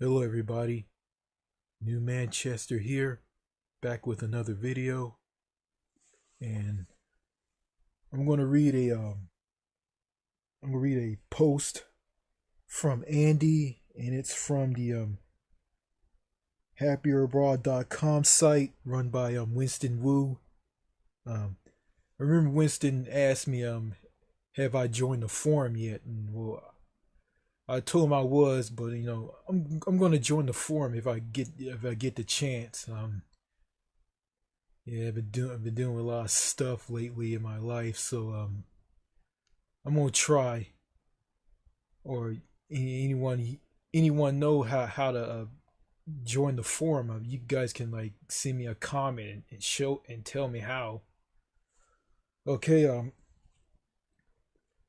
Hello everybody, New Manchester here, back with another video, and I'm going to read a post from Andy, and it's from the happierabroad.com site run by Winston Wu. I remember Winston asked me have I joined the forum yet, and well, I told him I was, but I'm going to join the forum if I get the chance. Yeah, I've been doing a lot of stuff lately in my life, so I'm gonna try. Or anyone know how to join the forum? You guys can like send me a comment and show and tell me how. Okay,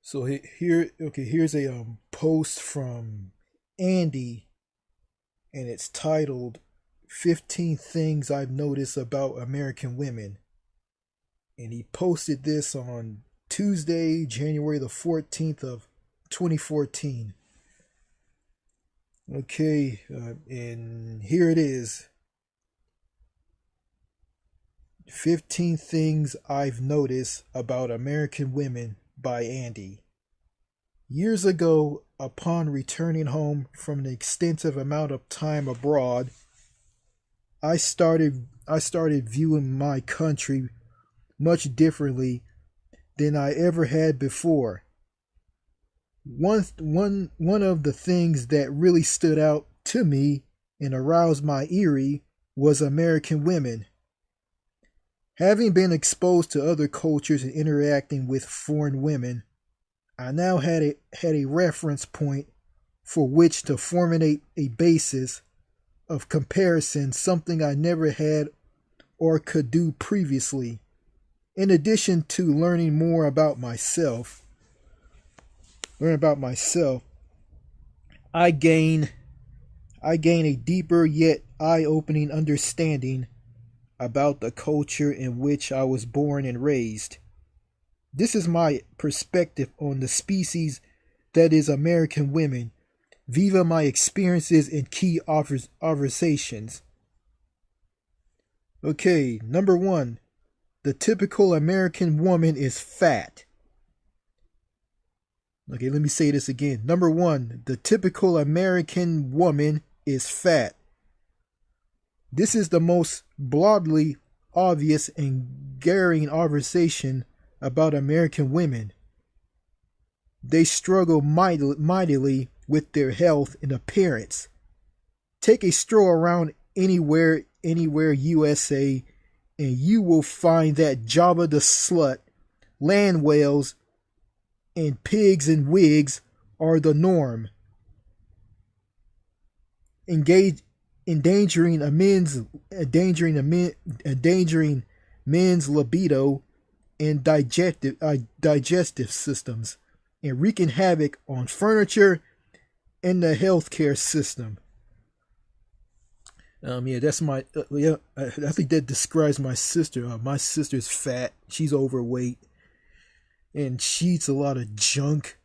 so here's a post from Andy, and it's titled 15 Things I've Noticed About American Women. And he posted this on Tuesday, January the 14th of 2014. Okay, and here it is. 15 Things I've Noticed About American Women by Andy. Years ago, upon returning home from an extensive amount of time abroad, I started viewing my country much differently than I ever had before. One of the things that really stood out to me and aroused my eerie was American women. Having been exposed to other cultures and interacting with foreign women, I now had a reference point for which to formulate a basis of comparison, something I never had or could do previously. In addition to learn about myself, I gain a deeper yet eye-opening understanding about the culture in which I was born and raised. This is my perspective on the species that is American women, viva my experiences and key observations. Okay, number one, the typical American woman is fat. Okay, let me say this again. Number one, the typical American woman is fat. This is the most broadly obvious and glaring observation about American women. They struggle mightily with their health and appearance. Take a stroll around anywhere USA, and you will find that Java the Slut, land whales, and pigs in wigs are the norm. Endangering men's libido and digestive systems, and wreaking havoc on furniture and the healthcare system. That's my I think that describes my sister. My sister's fat. She's overweight, and she eats a lot of junk.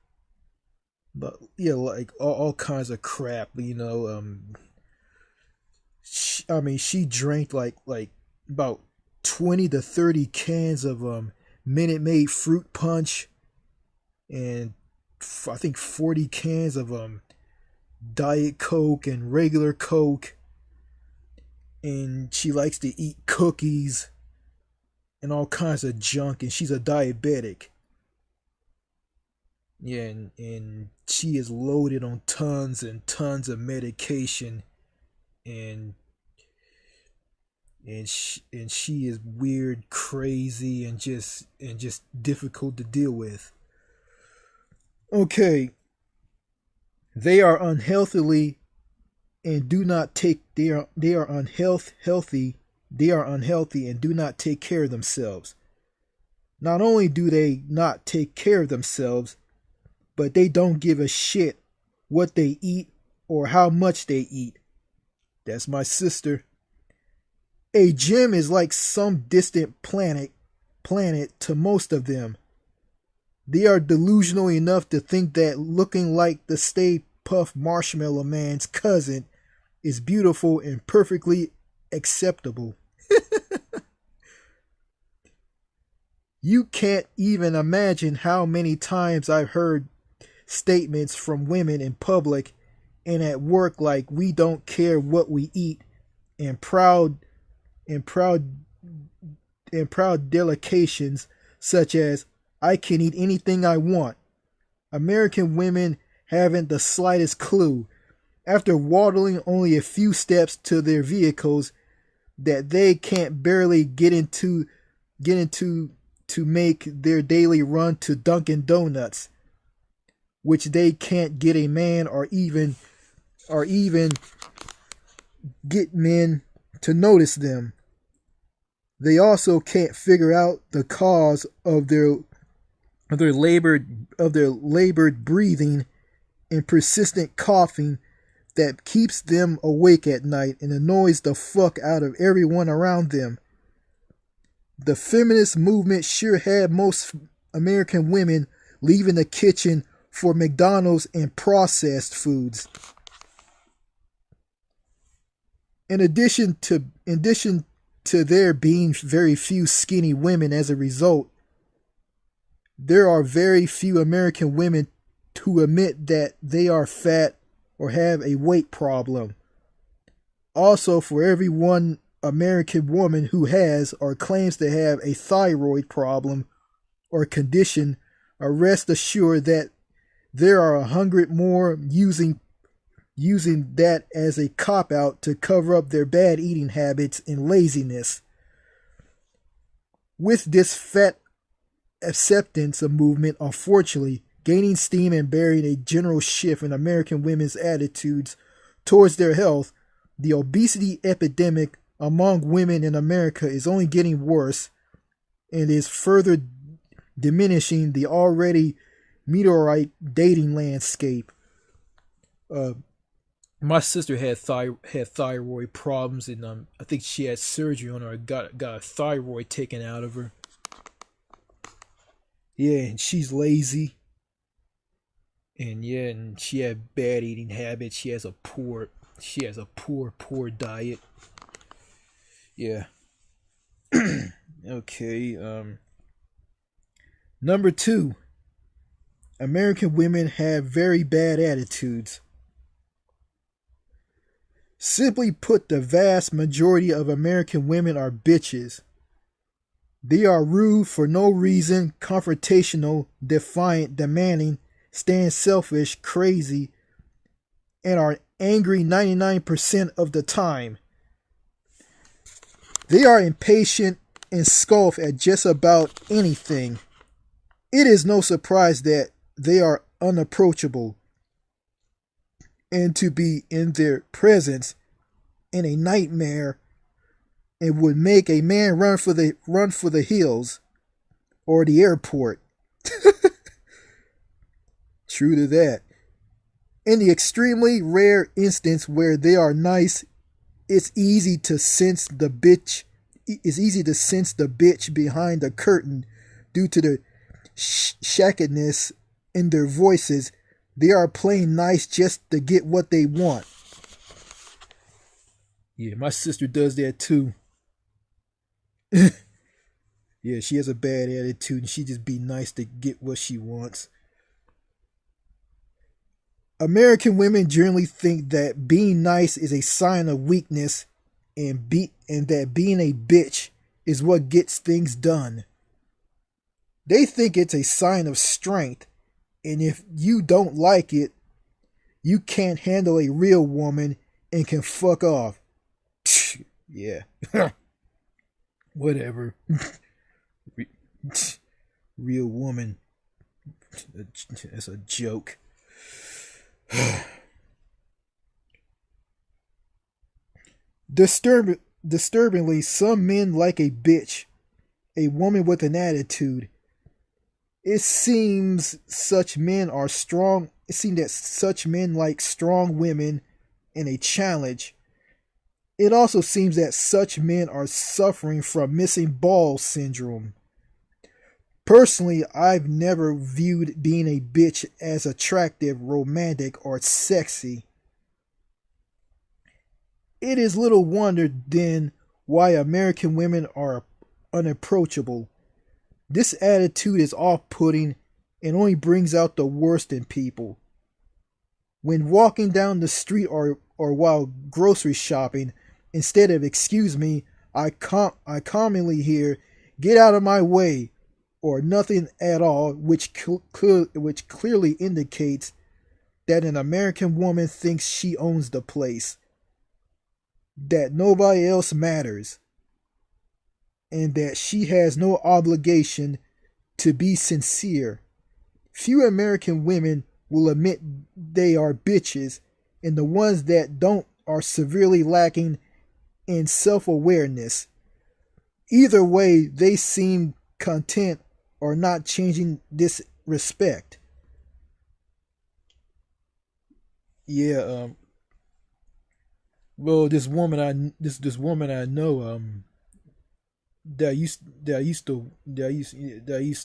But yeah, like all kinds of crap. She drank like about 20 to 30 cans of Minute Maid fruit punch, and I think 40 cans of Diet Coke and regular Coke. And she likes to eat cookies and all kinds of junk, and she's a diabetic. Yeah, and she is loaded on tons and tons of medication, and she is weird, crazy, and just difficult to deal with. Okay, they are unhealthily and do not take they are unhealthy they are unhealthy and do not take care of themselves. Not only do they not take care of themselves, but they don't give a shit what they eat or how much they eat. That's my sister. A gym is like some distant planet to most of them. They are delusional enough to think that looking like the Stay Puft Marshmallow Man's cousin is beautiful and perfectly acceptable. You can't even imagine how many times I've heard statements from women in public and at work like we don't care what we eat, and and proud and proud delications such as I can eat anything I want. American women haven't the slightest clue, after waddling only a few steps to their vehicles, that they can't barely get into to make their daily run to Dunkin' Donuts, which they can't get a man or even get men to notice them. They also can't figure out the cause of their labored breathing and persistent coughing that keeps them awake at night and annoys the fuck out of everyone around them. The feminist movement sure had most American women leaving the kitchen for McDonald's and processed foods. In addition to there being very few skinny women as a result, there are very few American women who admit that they are fat or have a weight problem. Also, for every one American woman who has or claims to have a thyroid problem or condition, rest assured that there are 100 more using that as a cop-out to cover up their bad eating habits and laziness. With this fat acceptance of movement, unfortunately, gaining steam and bearing a general shift in American women's attitudes towards their health, the obesity epidemic among women in America is only getting worse and is further diminishing the already meteorite dating landscape. My sister had thyroid problems, and I think she had surgery on her. Got a thyroid taken out of her. Yeah, and she's lazy. And yeah, and she had bad eating habits. She has a poor diet. Yeah. Okay. Number 2. American women have very bad attitudes. Simply put, the vast majority of American women are bitches. They are rude for no reason, confrontational, defiant, demanding, stand selfish, crazy, and are angry 99% of the time. They are impatient and scoff at just about anything. It is no surprise that they are unapproachable, and to be in their presence in a nightmare, and would make a man run for the hills or the airport. True to that. In the extremely rare instance where they are nice, it's easy to sense the bitch. It's easy to sense the bitch behind the curtain due to the shackiness in their voices. They are playing nice just to get what they want. Yeah, my sister does that too. Yeah, she has a bad attitude and she just be nice to get what she wants. American women generally think that being nice is a sign of weakness and that being a bitch is what gets things done. They think it's a sign of strength, and if you don't like it, you can't handle a real woman and can fuck off. Yeah. Whatever. Real woman. That's a joke. Disturbingly, some men like a bitch, a woman with an attitude. It seems such men are strong. It seems that such men like strong women and a challenge. It also seems that such men are suffering from missing balls syndrome. Personally, I've never viewed being a bitch as attractive, romantic, or sexy. It is little wonder then why American women are unapproachable. This attitude is off putting and only brings out the worst in people. When walking down the street or while grocery shopping, instead of excuse me, I commonly hear get out of my way or nothing at all, which clearly indicates that an American woman thinks she owns the place, that nobody else matters, and that she has no obligation to be sincere. Few American women will admit they are bitches, and the ones that don't are severely lacking in self awareness. Either way, they seem content or not changing this respect. Yeah, well, this woman I know, that I used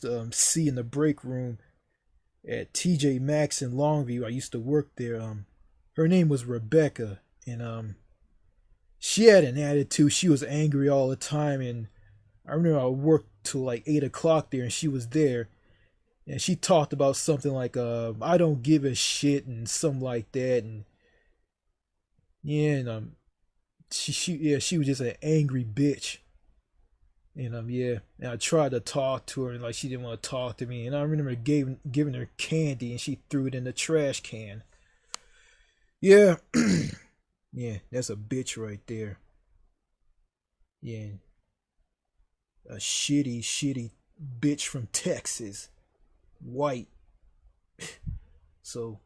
to see in the break room at TJ Maxx in Longview. I used to work there. Her name was Rebecca, and she had an attitude. She was angry all the time, and I remember I worked till like 8 o'clock there, and she was there, and she talked about something like I don't give a shit and something like that, and yeah, and she was just an angry bitch. And yeah, and I tried to talk to her, and like she didn't want to talk to me. And I remember giving her candy, and she threw it in the trash can. Yeah, yeah, that's a bitch right there. Yeah, a shitty bitch from Texas, white. So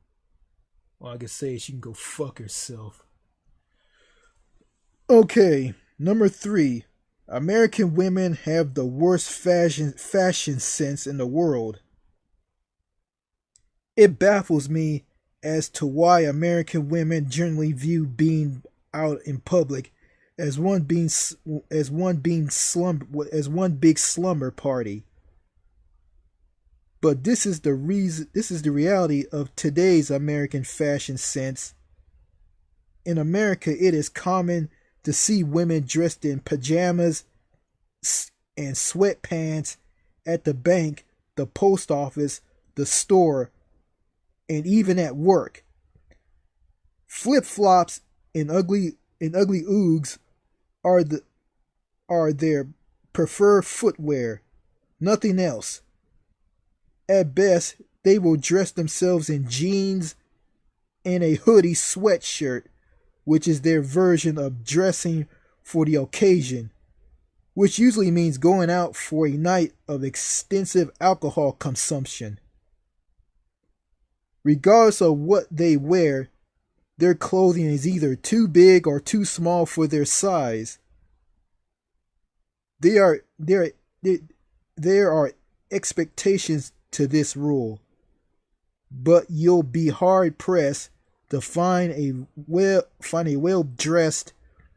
all I can say is she can go fuck herself. Okay, number three. American women have the worst fashion sense in the world. It baffles me as to why American women generally view being out in public as one big slumber party. But this is the reality of today's American fashion sense. In America, it is common to see women dressed in pajamas and sweatpants at the bank, the post office, the store, and even at work. Flip-flops and ugly Uggs are their preferred footwear. Nothing else. At best, they will dress themselves in jeans and a hoodie sweatshirt, which is their version of dressing for the occasion, which usually means going out for a night of extensive alcohol consumption. Regardless of what they wear, their clothing is either too big or too small for their size. There are expectations to this rule, but you'll be hard pressed to find a well dressed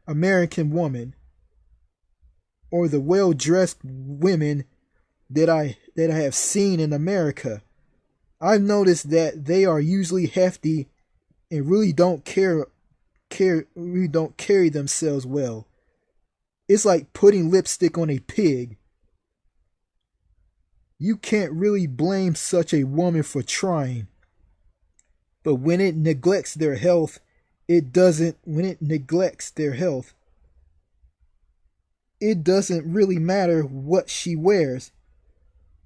American woman, or the well dressed women that I have seen in America. I've noticed that they are usually hefty and really don't carry themselves well. It's like putting lipstick on a pig. You can't really blame such a woman for trying. But when it neglects their health, it doesn't really matter what she wears.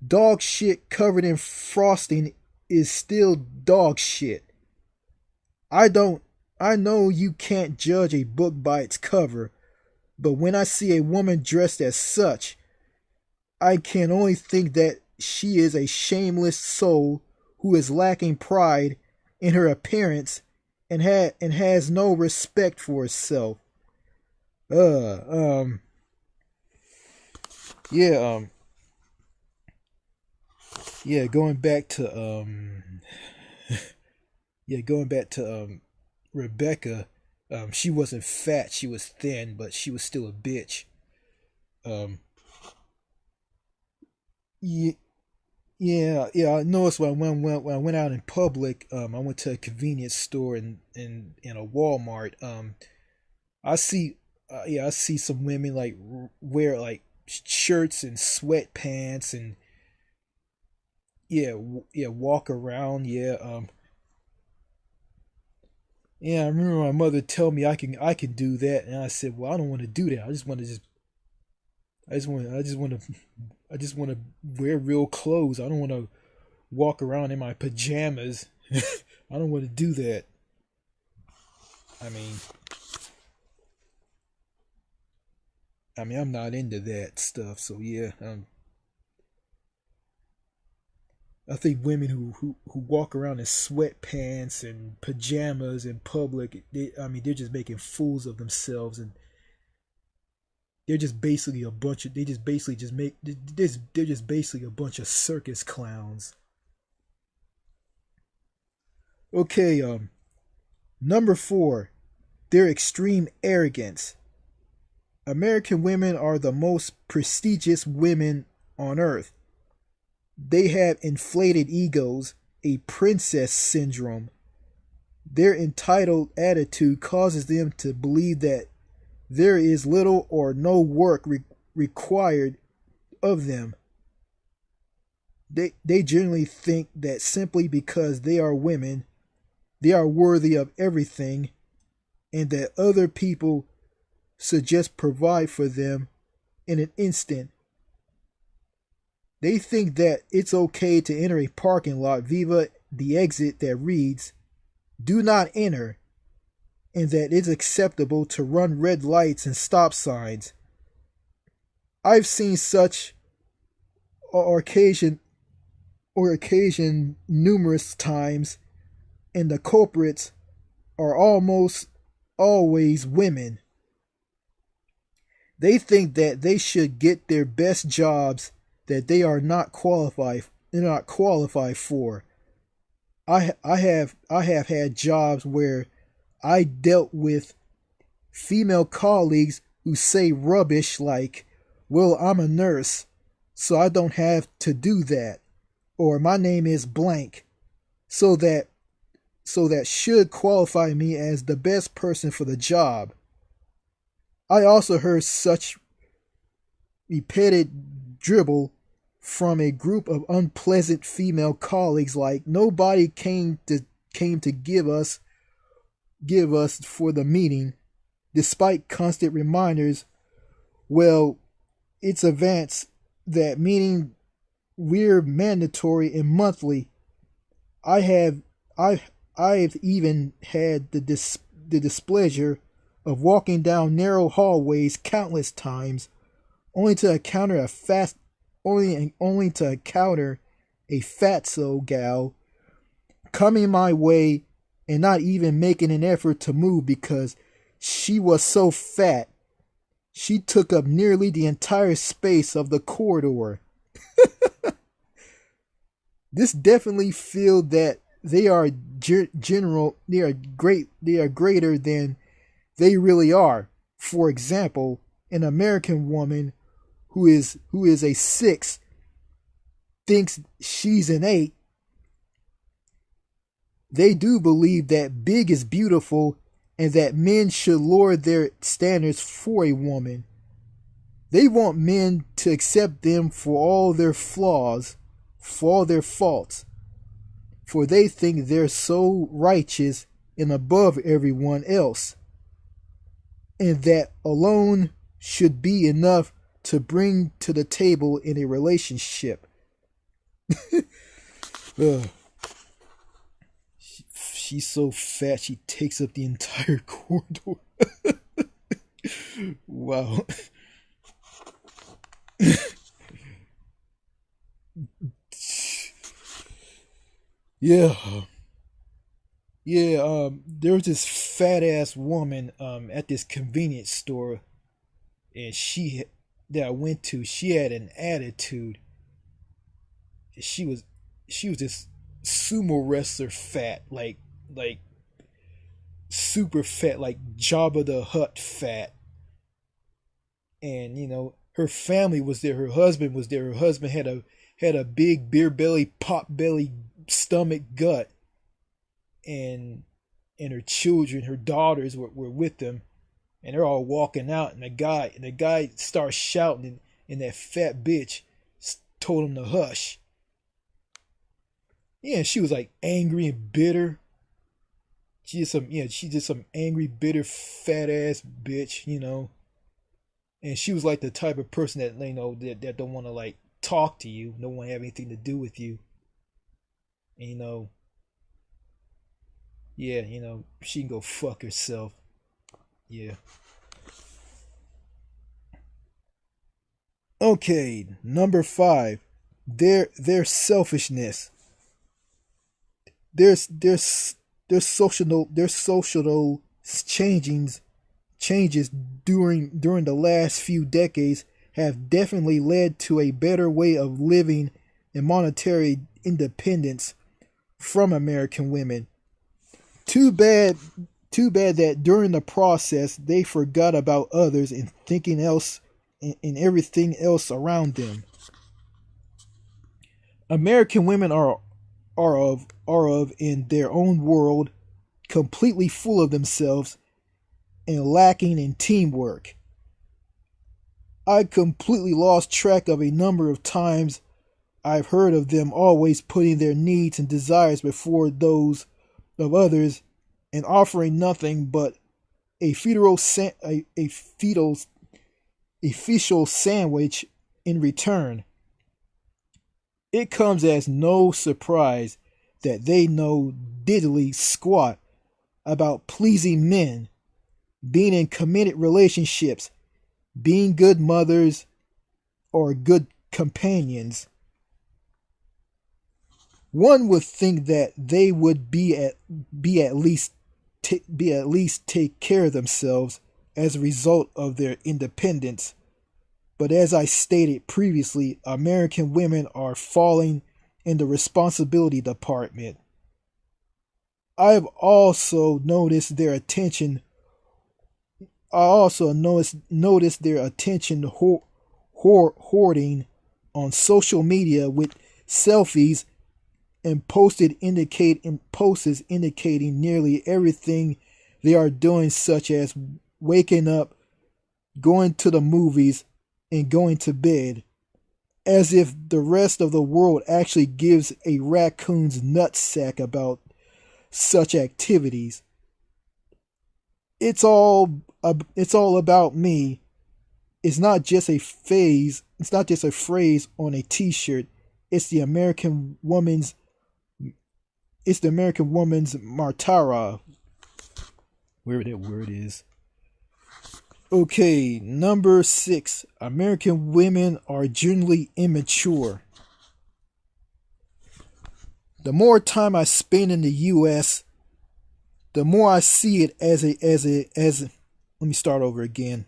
Dog shit covered in frosting is still dog shit. I know you can't judge a book by its cover, but when I see a woman dressed as such, I can only think that she is a shameless soul who is lacking pride in her appearance and has no respect for herself. Uh, um, yeah, yeah. Going back to Rebecca. She wasn't fat; she was thin, but she was still a bitch. Um, yeah, yeah. I noticed when I went out in public. I went to a convenience store and a Walmart. I see, yeah, I see some women like wear like shirts and sweatpants and yeah, yeah, walk around. Yeah, yeah. I remember my mother tell me I can do that, and I said, well, I don't want to do that. I just want to wear real clothes. I don't want to walk around in my pajamas. I don't want to do that. I mean, I'm not into that stuff. So yeah, I think women who walk around in sweatpants and pajamas in public, they're just making fools of themselves, and they're just basically a bunch of, they just basically just make, they're just basically a bunch of circus clowns. Okay, number four, their extreme arrogance. American women are the most prestigious women on earth. They have inflated egos, a princess syndrome. Their entitled attitude causes them to believe that there is little or no work required of them. They generally think that simply because they are women, they are worthy of everything, and that other people should just provide for them in an instant. They think that it's okay to enter a parking lot via the exit that reads, "Do not enter," and that it's acceptable to run red lights and stop signs. I've seen such or occasion numerous times, and the culprits are almost always women. They think that they should get their best jobs that they're not qualified for. I have had jobs where I dealt with female colleagues who say rubbish like, "Well, I'm a nurse, so I don't have to do that," or "My name is blank," so that should qualify me as the best person for the job. I also heard such repeated dribble from a group of unpleasant female colleagues like, "Nobody came to give us for the meeting," despite constant reminders. Well, it's advanced that meaning we're mandatory and monthly. I have I I've even had the displeasure of walking down narrow hallways countless times, only to encounter a fast only to encounter a fatso gal coming my way and not even making an effort to move because she was so fat. She took up nearly the entire space of the corridor. This definitely feel that they are general they are greater than they really are. For example, an American woman who is a 6 thinks she's an 8. They do believe that big is beautiful and that men should lower their standards for a woman. They want men to accept them for all their flaws, for all their faults, for they think they're so righteous and above everyone else, and that alone should be enough to bring to the table in a relationship. Ugh. She's so fat she takes up the entire corridor. Wow. Yeah. Yeah, there was this fat ass woman at this convenience store, and she that I went to, she had an attitude. She was she was this sumo wrestler fat, like super fat, like Jabba the Hutt fat. And her family was there, her husband was there. Her husband had a big beer belly, pot belly, stomach gut, and her children, her daughters were with them. and they're all walking out, and the guy starts shouting, and that fat bitch told him to hush. Yeah, and she was like angry and bitter. She's just some angry, bitter, fat ass bitch, And she was like the type of person that that don't want to like talk to you, don't want to have anything to do with you. And, yeah, she can go fuck herself. Yeah. Okay, number 5. Their selfishness. There's their social changes during the last few decades have definitely led to a better way of living and monetary independence from American women. Too bad too bad that during the process they forgot about others and thinking else and everything else around them. American women are of in their own world, completely full of themselves and lacking in teamwork. I completely lost track of a number of times I've heard of them always putting their needs and desires before those of others and offering nothing but a official sandwich in return. It comes as no surprise that they know diddly squat about pleasing men, being in committed relationships, being good mothers, or good companions. One would think that they would be at least take care of themselves as a result of their independence. But as I stated previously, American women are falling in the responsibility department. I've also noticed their attention. I also noticed their attention hoarding on social media with selfies and posts indicating nearly everything they are doing, such as waking up, going to the movies, and going to bed, as if the rest of the world actually gives a raccoon's nutsack about such activities. It's all about me. It's not just a phase. It's not just a phrase on a T-shirt. It's the American woman's. It's the American woman's martara. Where that word is. Okay, number 6. American women are generally immature. The more time I spend in the U.S., the more I see it as let me start over again.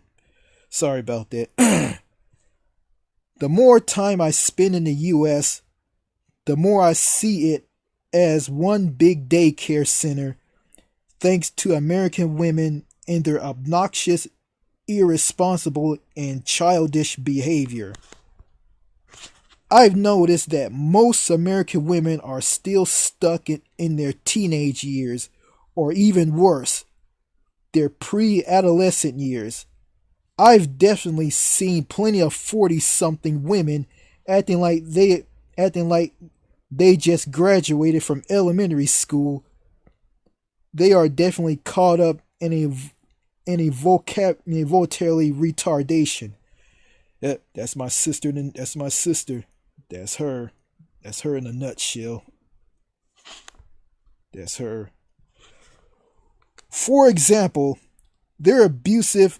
Sorry about that. The more time I spend in the U.S., the more I see it as one big daycare center, thanks to American women and their obnoxious, irresponsible, and childish behavior. I've noticed that most American women are still stuck in their teenage years, or even worse, their pre-adolescent years. I've definitely seen plenty of 40-something women acting like they just graduated from elementary school. They are definitely caught up in a vocabulary retardation. That's my sister. That's my sister. That's her. That's her in a nutshell. That's her. For example, they're abusive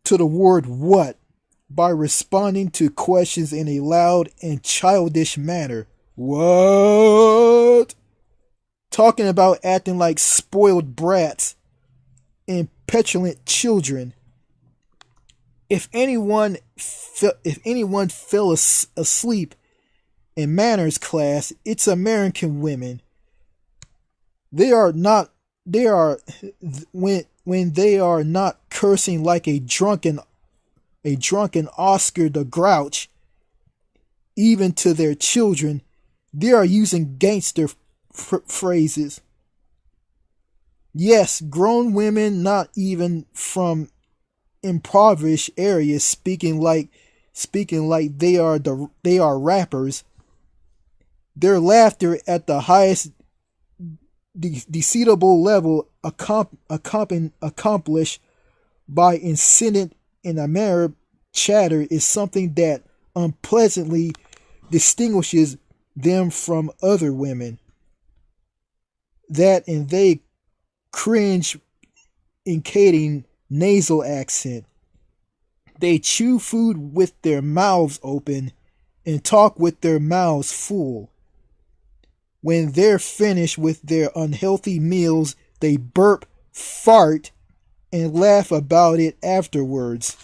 to the word what by responding to questions in a loud and childish manner. What? Talking about acting like spoiled brats and petulant children. If anyone fell asleep in manners class, it's American women. They are not. They are when they are not cursing like a drunken Oscar the Grouch, even to their children. They are using gangster phrases. Yes, grown women, not even from impoverished areas speaking like they are rappers. Their laughter at the highest decibel level accomplished by incessant and American chatter is something that unpleasantly distinguishes them from other women. That and they cringe indicating nasal accent. They chew food with their mouths open and talk with their mouths full. When they're finished with their unhealthy meals, they burp, fart, and laugh about it afterwards.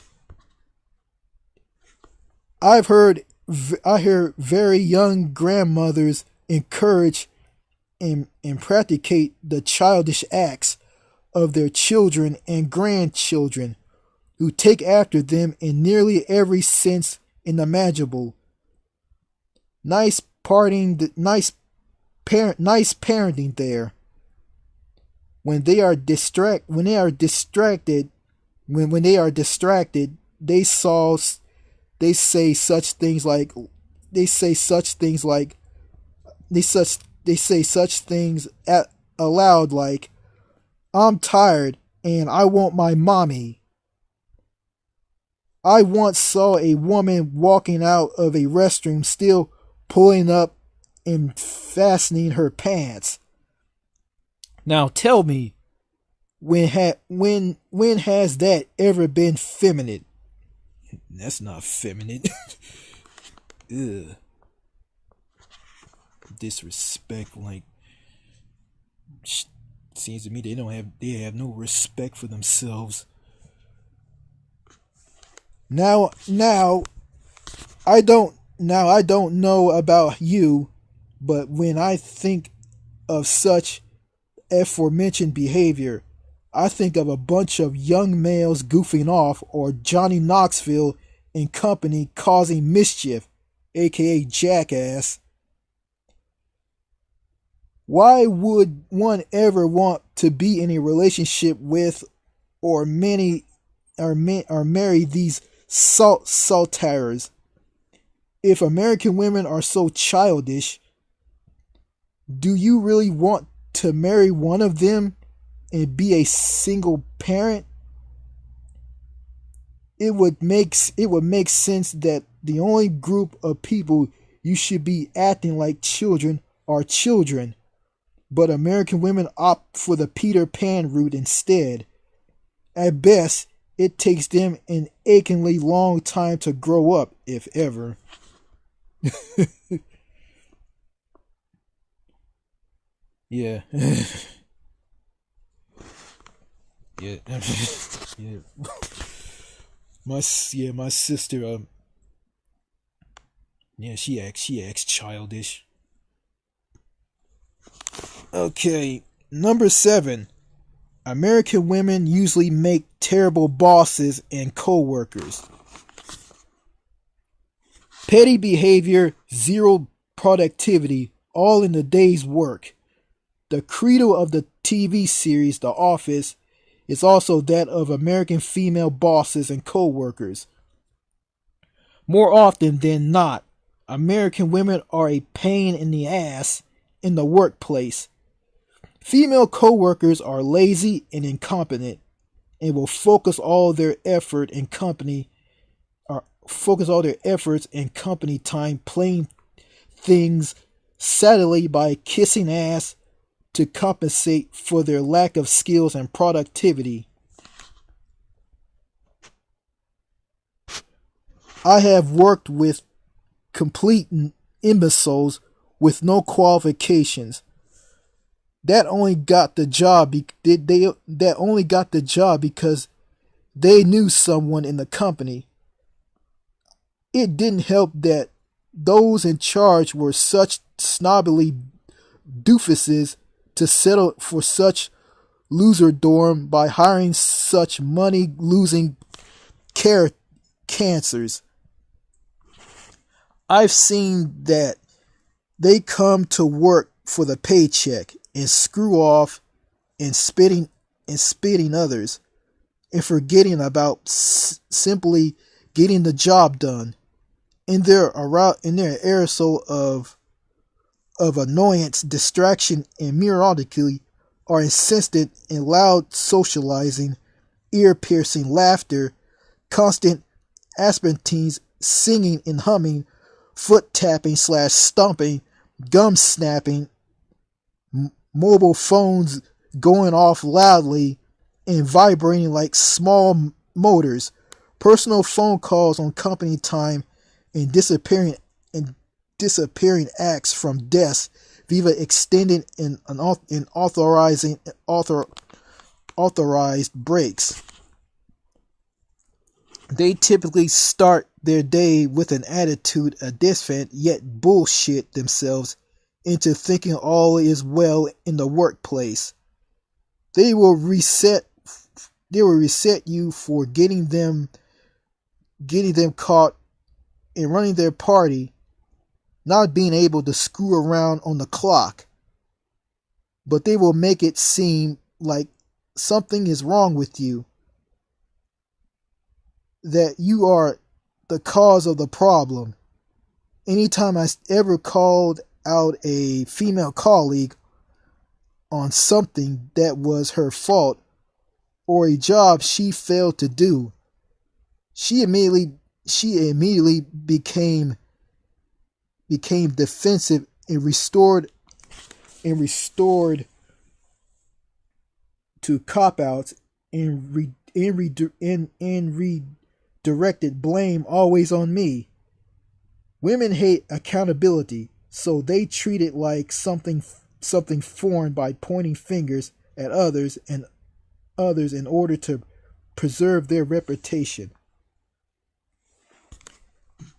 I hear very young grandmothers encourage and practicate the childish acts of their children and grandchildren, who take after them in nearly every sense imaginable. Nice parenting there. When they are distracted, they say such things like aloud like, "I'm tired and I want my mommy." I once saw a woman walking out of a restroom still pulling up and fastening her pants. Now tell me, when has that ever been feminine? That's not feminine. Ugh. Disrespect, like, seems to me they have no respect for themselves. Now I don't know about you, but when I think of such aforementioned behavior, I think of a bunch of young males goofing off, or Johnny Knoxville and company causing mischief, aka jackass. Why would one ever want to be in a relationship with or marry these saltires? If American women are so childish, do you really want to marry one of them and be a single parent? It would make sense that the only group of people you should be acting like children are children, but American women opt for the Peter Pan route instead. At best, it takes them an achingly long time to grow up, if ever. Yeah. Yeah. Yeah. My sister, she acts childish. Okay, number 7. American women usually make terrible bosses and co-workers. Petty behavior, zero productivity, all in the day's work. The credo of the TV series The Office is also that of American female bosses and co-workers. More often than not, American women are a pain in the ass in the workplace. Female co-workers are lazy and incompetent and will focus all their efforts and company time playing things sadly by kissing ass to compensate for their lack of skills and productivity. I have worked with complete imbeciles with no qualifications. That only got the job because they knew someone in the company. It didn't help that those in charge were such snobbly doofuses to settle for such loserdom by hiring such money-losing cancers. I've seen that they come to work for the paycheck and screw off and spitting others. and forgetting about simply getting the job done. In their aerosol of annoyance, distraction, and periodically are insistent in loud socializing, ear-piercing laughter, constant aspertines, singing and humming, foot tapping / stomping, gum snapping, mobile phones going off loudly and vibrating like small motors, personal phone calls on company time, and disappearing acts from desks via extended and authorized breaks. They typically start their day with an attitude of desfant, yet bullshit themselves into thinking all is well in the workplace. They will reset you for getting them caught in running their party, not being able to screw around on the clock. But they will make it seem like something is wrong with you, that you are the cause of the problem. Anytime I ever called out a female colleague on something that was her fault or a job she failed to do, she immediately became defensive and restored to cop-outs and redirected blame always on me. Women hate accountability, so they treat it like something foreign by pointing fingers at others in order to preserve their reputation.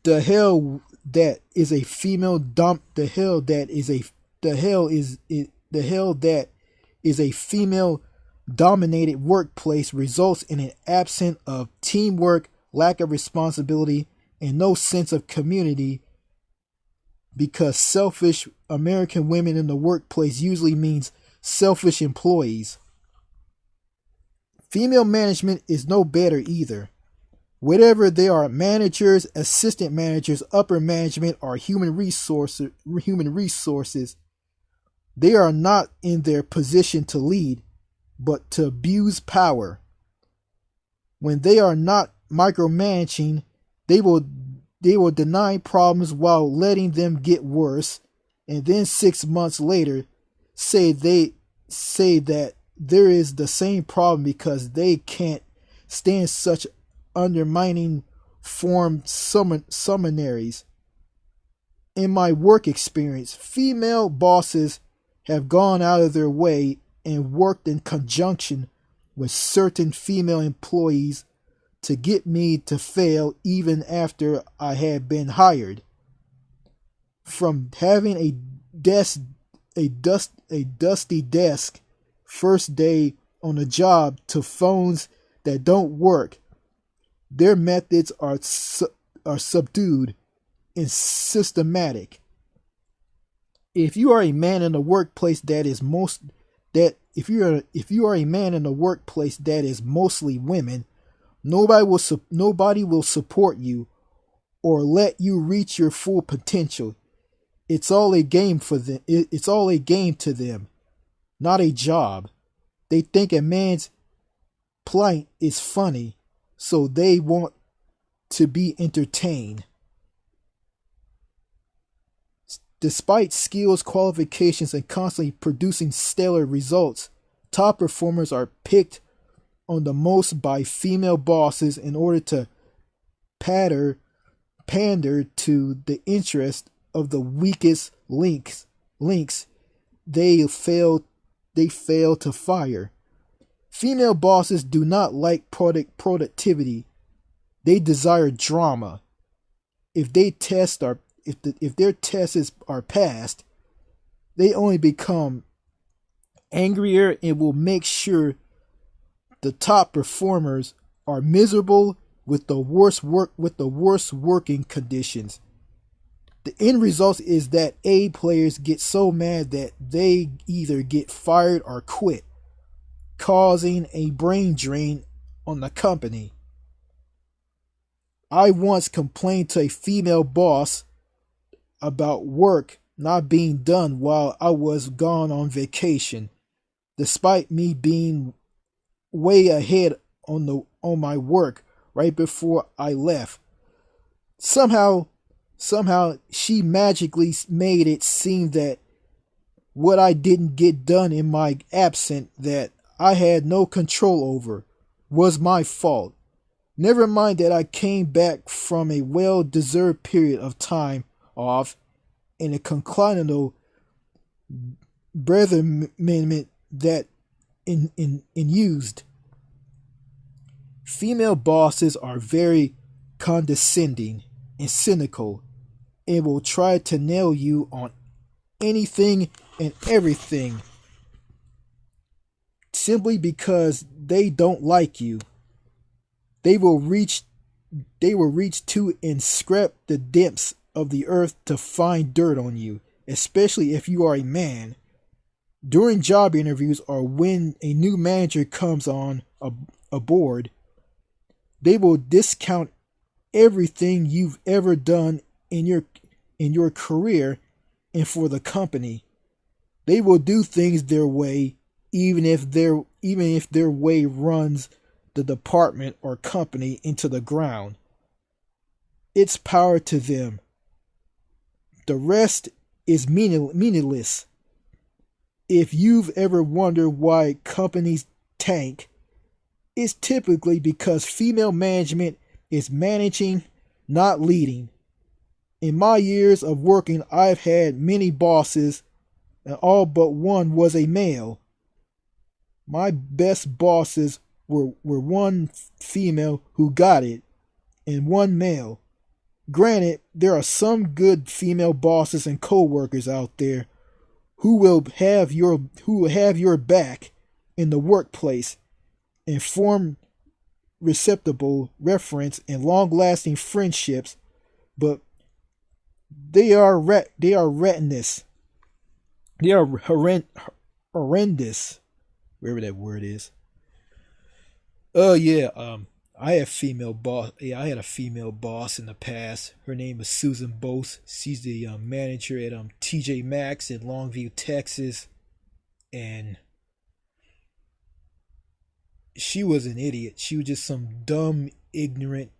The hell that is a female female dominated workplace results in an absence of teamwork, lack of responsibility, and no sense of community, because selfish American women in the workplace usually means selfish employees. Female management is no better either. Whether they are managers, assistant managers, upper management, or human resources, they are not in their position to lead, but to abuse power. When they are not micromanaging, they will deny problems while letting them get worse, and then 6 months later say that there is the same problem because they can't stand such undermining form summaries. In my work experience, female bosses have gone out of their way and worked in conjunction with certain female employees to get me to fail even after I had been hired. From having a dusty desk first day on the job to phones that don't work, their methods are subdued and systematic. If you are a man in a workplace that is mostly women, nobody will support you or let you reach your full potential. It's all a game for them. It's all a game to them, not a job. They think a man's plight is funny, so they want to be entertained. Despite skills, qualifications, and constantly producing stellar results, top performers are picked on the most by female bosses in order to pander to the interest of the weakest links they fail to fire. Female bosses do not like productivity. They desire drama. If their tests are passed, they only become angrier and will make sure the top performers are miserable with the worst working conditions. The end result is that A players get so mad that they either get fired or quit, causing a brain drain on the company. I once complained to a female boss about work not being done while I was gone on vacation, despite me being way ahead on my work right before I left. Somehow she magically made it seem that what I didn't get done in my absence that I had no control over was my fault. Never mind that I came back from a well-deserved period of time off in a conclinical betterment that in used. Female bosses are very condescending and cynical and will try to nail you on anything and everything simply because they don't like you. They will reach to and scrape the depths of the earth to find dirt on you, especially if you are a man. During job interviews or when a new manager comes on aboard, they will discount everything you've ever done in your career and for the company. They will do things their way, even if their way runs the department or company into the ground. It's power to them. The rest is meaningless. If you've ever wondered why companies tank, it's typically because female management is managing, not leading. In my years of working, I've had many bosses, and all but one was a male. My best bosses were one female who got it, and one male. Granted, there are some good female bosses and co-workers out there who will have your back in the workplace and form reciprocal reference and long-lasting friendships, but they are retinous. They are horrendous, wherever that word is. Oh yeah, I had female boss. Yeah, I had a female boss in the past. Her name is Susan Bose. She's the manager at TJ Maxx in Longview, Texas, and she was an idiot. She was just some dumb, ignorant,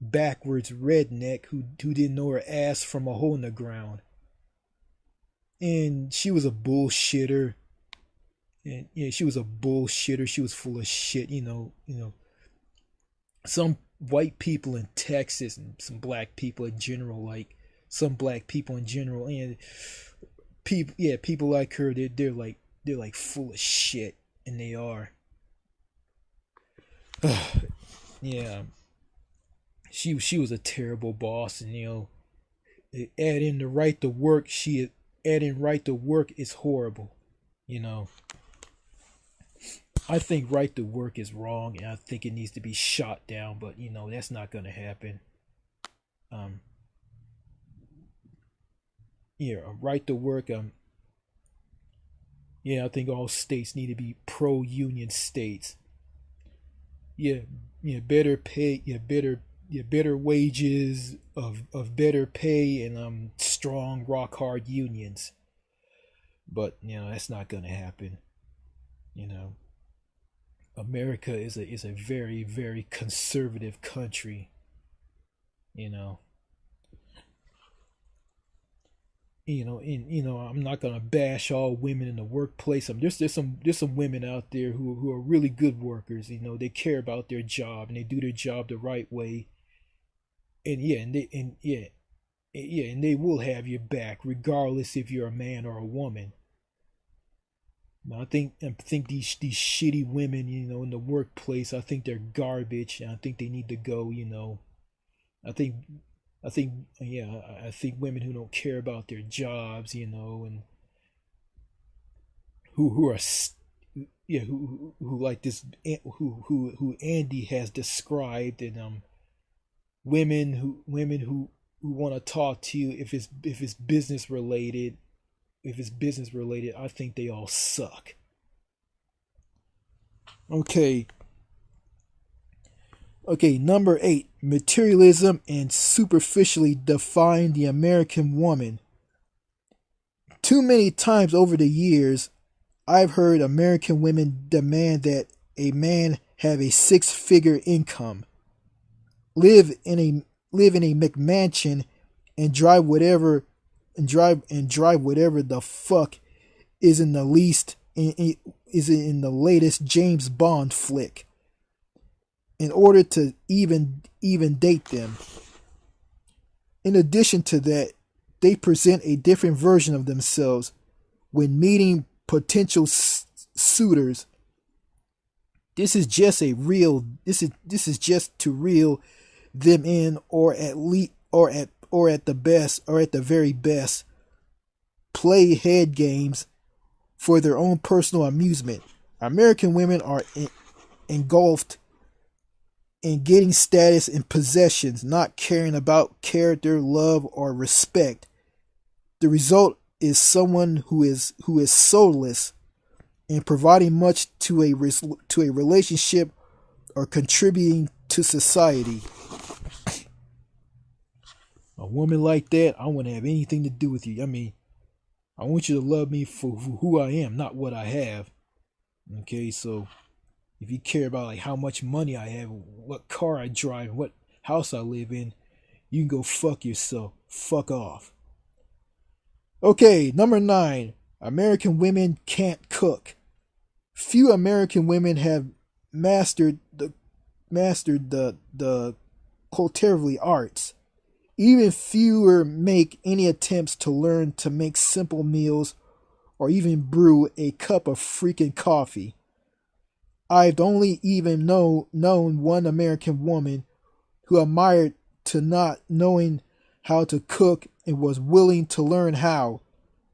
backwards redneck who didn't know her ass from a hole in the ground, and she was a bullshitter. And yeah, she was a bullshitter. She was full of shit. Some white people in Texas and some black people in general, and people like her, they're like full of shit, and they are. Yeah, she was a terrible boss, and adding the right to work, adding right to work is horrible. I think right to work is wrong, and I think it needs to be shot down. But that's not gonna happen. Um, yeah, right to work. Yeah, I think all states need to be pro-union states. Yeah, yeah, better pay. Better wages of better pay and strong rock hard unions. But that's not gonna happen. You know. America is a very very conservative country. You know, and I'm not gonna bash all women in the workplace. There's some women out there who are really good workers. They care about their job and they do their job the right way. And yeah, and they will have your back regardless if you're a man or a woman. I think these shitty women, in the workplace, I think they're garbage, and I think they need to go. I think I think women who don't care about their jobs, and who are yeah who like this who Andy has described, and women who want to talk to you if it's business related. If it's business related, I think they all suck. Okay, Okay, number 8. Materialism and superficially define the American woman. Too many times over the years, I've heard American women demand that a man have a six-figure income, live in a McMansion, and drive whatever the fuck is in the latest James Bond flick in order to even date them. In addition to that, they present a different version of themselves when meeting potential suitors. This is just to reel them in, or at the very best, play head games for their own personal amusement. American women are engulfed in getting status and possessions, not caring about character, love, or respect. The result is someone who is soulless and providing much to a relationship or contributing to society. A woman like that, I wouldn't have anything to do with you. I mean, I want you to love me for who I am, not what I have. Okay, so if you care about like how much money I have, what car I drive, what house I live in, you can go fuck yourself. Fuck off. Okay, number 9. American women can't cook. Few American women have mastered the culinary arts. Even fewer make any attempts to learn to make simple meals or even brew a cup of freaking coffee. I've only even known one American woman who admired to not knowing how to cook and was willing to learn how,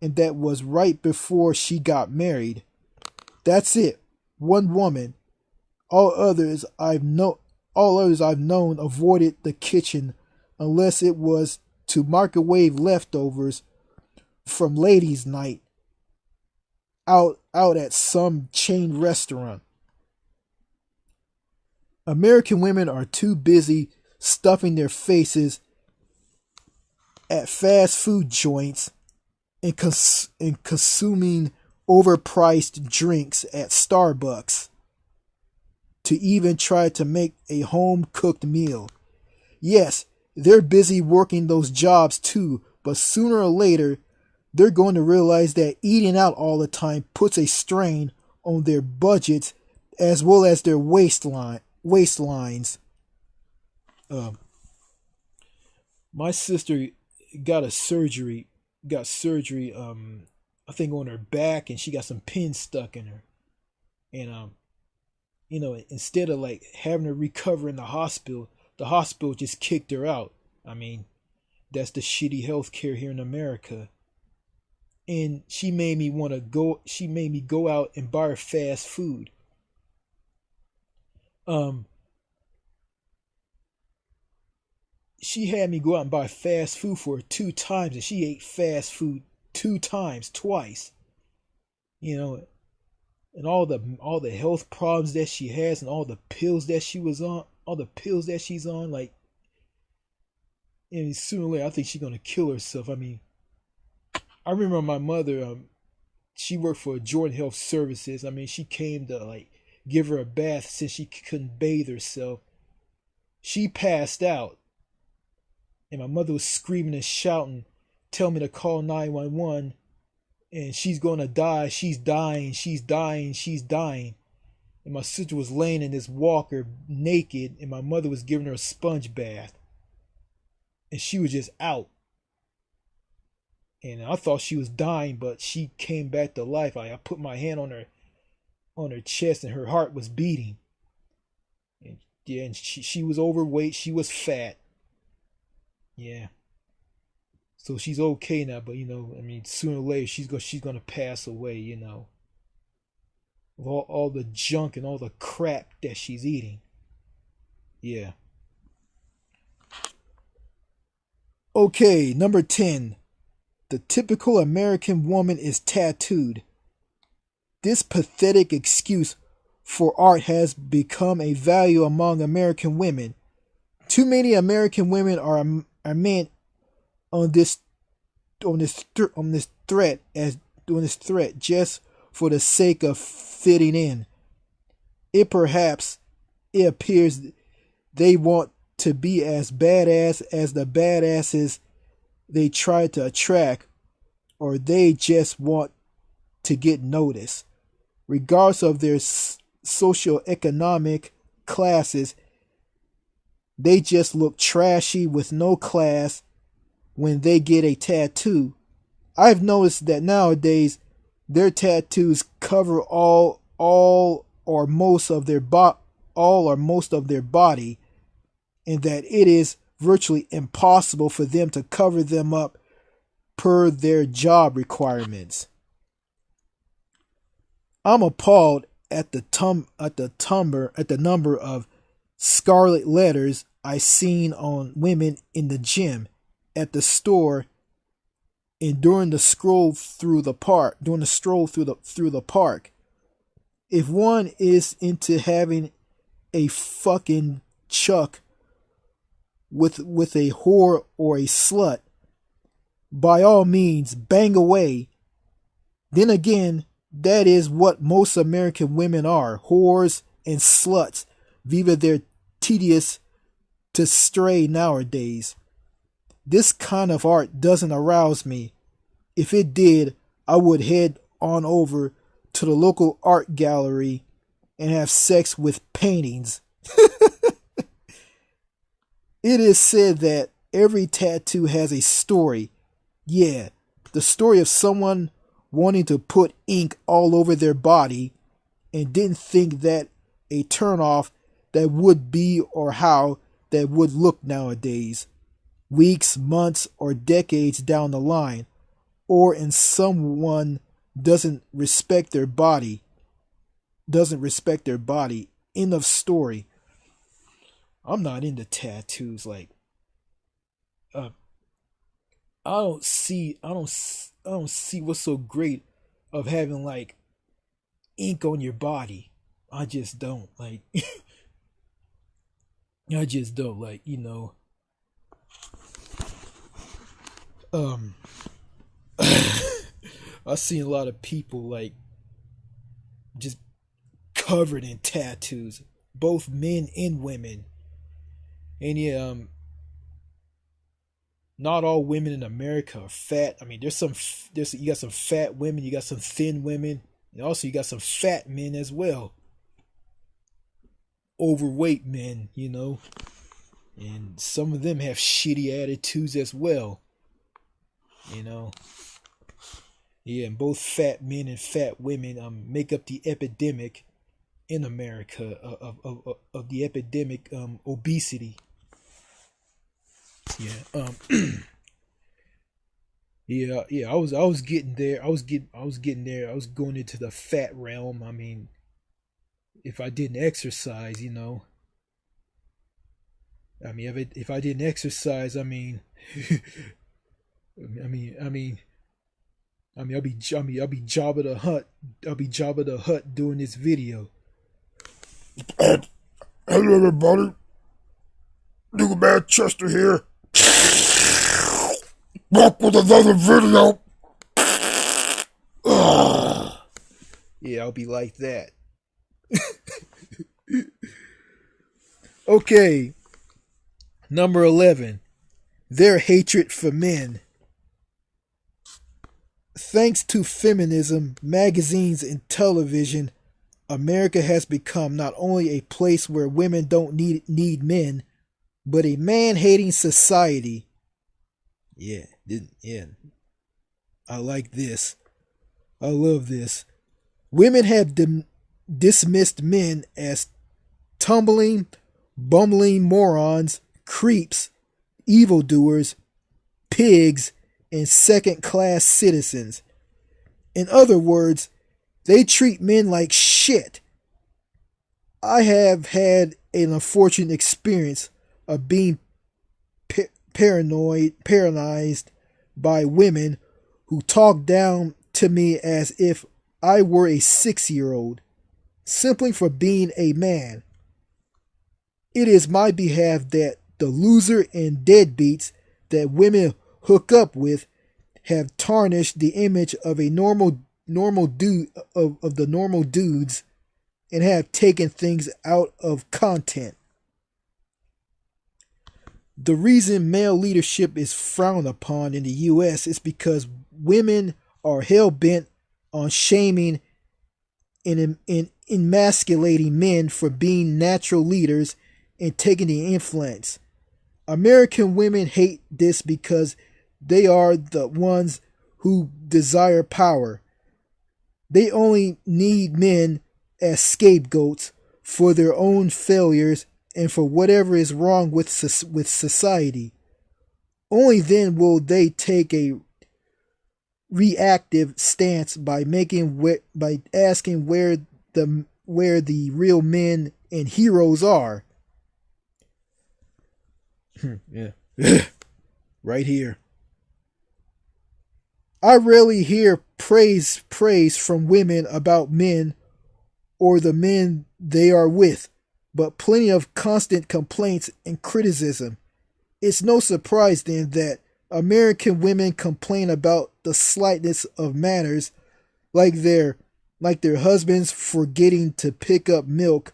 and that was right before she got married. That's it. One woman. All others I've known avoided the kitchen unless it was to microwave leftovers from ladies' night out at some chain restaurant. American women are too busy stuffing their faces at fast food joints and consuming overpriced drinks at Starbucks to even try to make a home-cooked meal. Yes, they're busy working those jobs too, but sooner or later, they're going to realize that eating out all the time puts a strain on their budgets as well as their waistlines. My sister got surgery, I think on her back, and she got some pins stuck in her. And instead of like having her recover in the hospital just kicked her out. I mean, that's the shitty healthcare here in America. And she made me go out and buy her fast food. She had me go out and buy fast food for her 2 times, and she ate fast food 2 times, twice. And all the health problems that she has, and all the pills that she's on, like, and sooner or later I think she's gonna kill herself. I mean, I remember my mother, she worked for Jordan Health Services. I mean, she came to like give her a bath since she couldn't bathe herself. She passed out, and my mother was screaming and shouting, telling me to call 911, and she's gonna die. She's dying. She's dying. She's dying. And my sister was laying in this walker naked, and my mother was giving her a sponge bath, and she was just out. And I thought she was dying, but she came back to life. I put my hand on her chest, and her heart was beating. And yeah, and she was overweight. She was fat. Yeah. So she's okay now, but I mean, sooner or later she's gonna pass away. With all the junk and all the crap that she's eating. Yeah. Okay, number 10. The typical American woman is tattooed. This pathetic excuse for art has become a value among American women. Too many American women are meant on this threat just for the sake of fitting in. It appears they want to be as badass as the badasses they try to attract, or they just want to get noticed. Regardless of their socioeconomic classes, they just look trashy with no class when they get a tattoo. I've noticed that nowadays their tattoos cover all or most of their body, and that it is virtually impossible for them to cover them up per their job requirements. I'm appalled at the number of scarlet letters I seen on women in the gym, at the store, and during the stroll through the park. If one is into having a fucking chuck with a whore or a slut, by all means bang away. Then again, that is what most American women are, whores and sluts, viva their tedious to stray nowadays. This kind of art doesn't arouse me. If it did, I would head on over to the local art gallery and have sex with paintings. It is said that every tattoo has a story. Yeah, the story of someone wanting to put ink all over their body and didn't think that a turnoff that would be, or how that would look nowadays, weeks, months, or decades down the line, or in someone doesn't respect their body. End of story. I'm not into tattoos. Like, I don't see what's so great of having like ink on your body. I just don't like. I just don't like. I've seen a lot of people like just covered in tattoos, both men and women. And yeah, not all women in America are fat. I mean, you got some fat women, you got some thin women, and also you got some fat men as well. Overweight men, and some of them have shitty attitudes as well. Yeah, and both fat men and fat women make up the epidemic in America of the epidemic obesity. Yeah. Yeah. I was getting there. I was getting there. I was going into the fat realm. I mean, if I didn't exercise, I mean, if I didn't exercise, I mean, I'll be Jabba the Hutt. I'll be Jabba the Hutt doing this video. Hello, everybody. Nigga Manchester here. Back with another video. Yeah, I'll be like that. Okay. Number 11. Their hatred for men. Thanks to feminism, magazines, and television, America has become not only a place where women don't need men, but a man-hating society. Yeah. I like this. I love this. Women have dismissed men as tumbling, bumbling morons, creeps, evildoers, pigs, and second-class citizens. In other words, they treat men like shit. I have had an unfortunate experience of being paralyzed by women who talk down to me as if I were a 6-year-old. simply for being a man. It is my behalf that the loser and deadbeats that women hook up with have tarnished the image of a normal dude of the normal dudes and have taken things out of content. The reason male leadership is frowned upon in the US is because women are hell bent on shaming and emasculating men for being natural leaders and taking the influence. American women hate this because they are the ones who desire power. They only need men as scapegoats for their own failures and for whatever is wrong with society. Only then will they take a reactive stance by asking where the real men and heroes are. Yeah. Right here. I rarely hear praise from women about men or the men they are with, but plenty of constant complaints and criticism. It's no surprise then that American women complain about the slightness of matters, like their husbands forgetting to pick up milk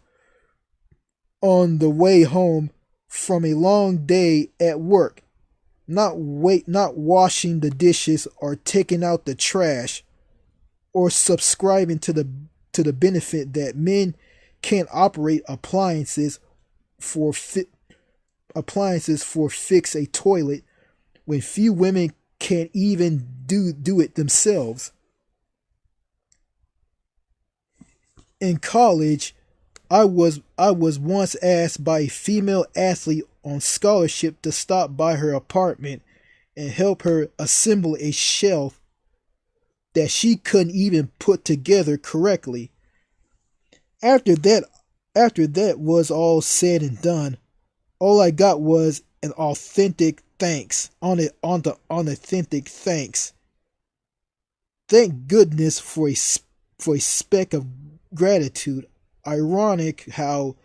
on the way home from a long day at work, not washing the dishes or taking out the trash, or subscribing to the benefit that men can't operate appliances for fix a toilet when few women can't even do it themselves. In college, I was once asked by a female athlete on scholarship to stop by her apartment and help her assemble a shelf that she couldn't even put together correctly. After that was all said and done, all I got was an authentic thanks. Authentic thanks. Thank goodness for a speck of gratitude. Ironic how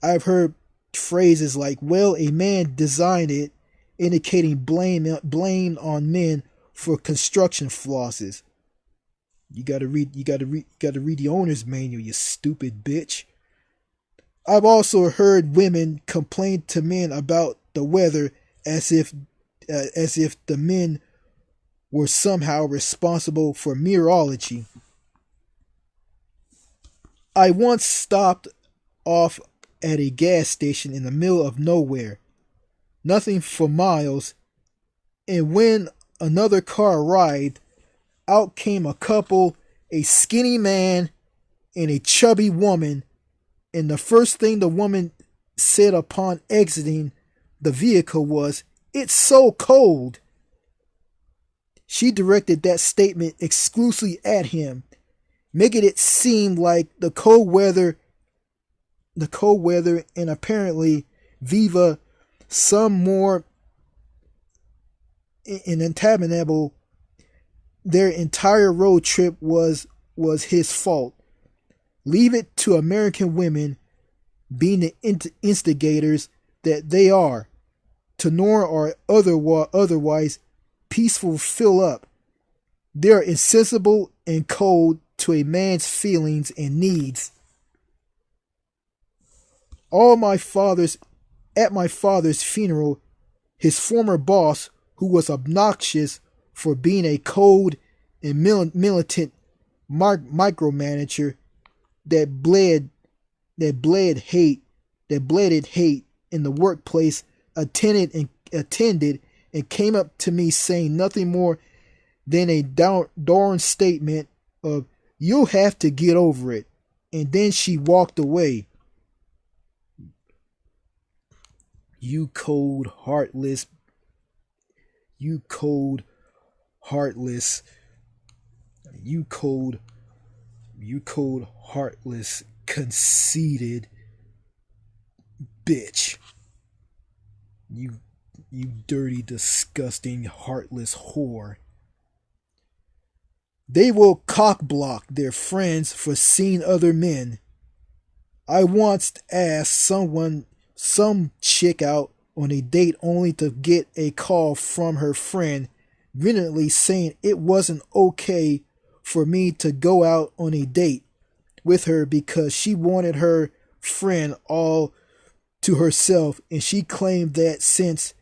I've heard phrases like, "Well, a man designed it," indicating blame on men for construction flosses. You gotta read the owner's manual, you stupid bitch. I've also heard women complain to men about the weather as if the men were somehow responsible for meteorology. I once stopped off at a gas station in the middle of nowhere, nothing for miles, and when another car arrived, out came a couple, a skinny man and a chubby woman, and the first thing the woman said upon exiting the vehicle was, "It's so cold." She directed that statement exclusively at him, making it seem like the cold weather and apparently Viva some more inhabitable, their entire road trip was his fault. Leave it to American women, being the instigators that they are, to ignore or otherwise peaceful fill up. They are insensible and cold to a man's feelings and needs. At my father's funeral, his former boss, who was obnoxious for being a cold and militant micromanager that bled hate in the workplace, attended and came up to me saying nothing more than a darn statement of, "You'll have to get over it," and then she walked away. You cold, heartless, conceited bitch. You dirty, disgusting, heartless whore. They will cockblock their friends for seeing other men. I once asked some chick out on a date only to get a call from her friend vehemently saying it wasn't okay for me to go out on a date with her because she wanted her friend all to herself, and she claimed that since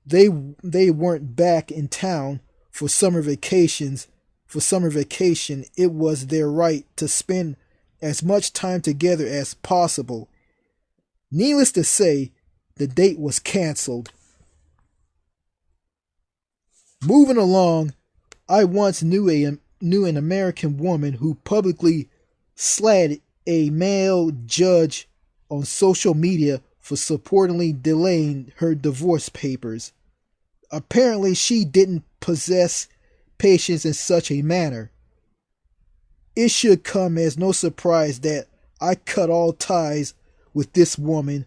they weren't back in town for summer vacation, it was their right to spend as much time together as possible. Needless to say, the date was canceled. Moving along, I once knew an American woman who publicly slandered a male judge on social media for supportedly delaying her divorce papers. Apparently, she didn't possess patience in such a manner. It should come as no surprise that I cut all ties with this woman,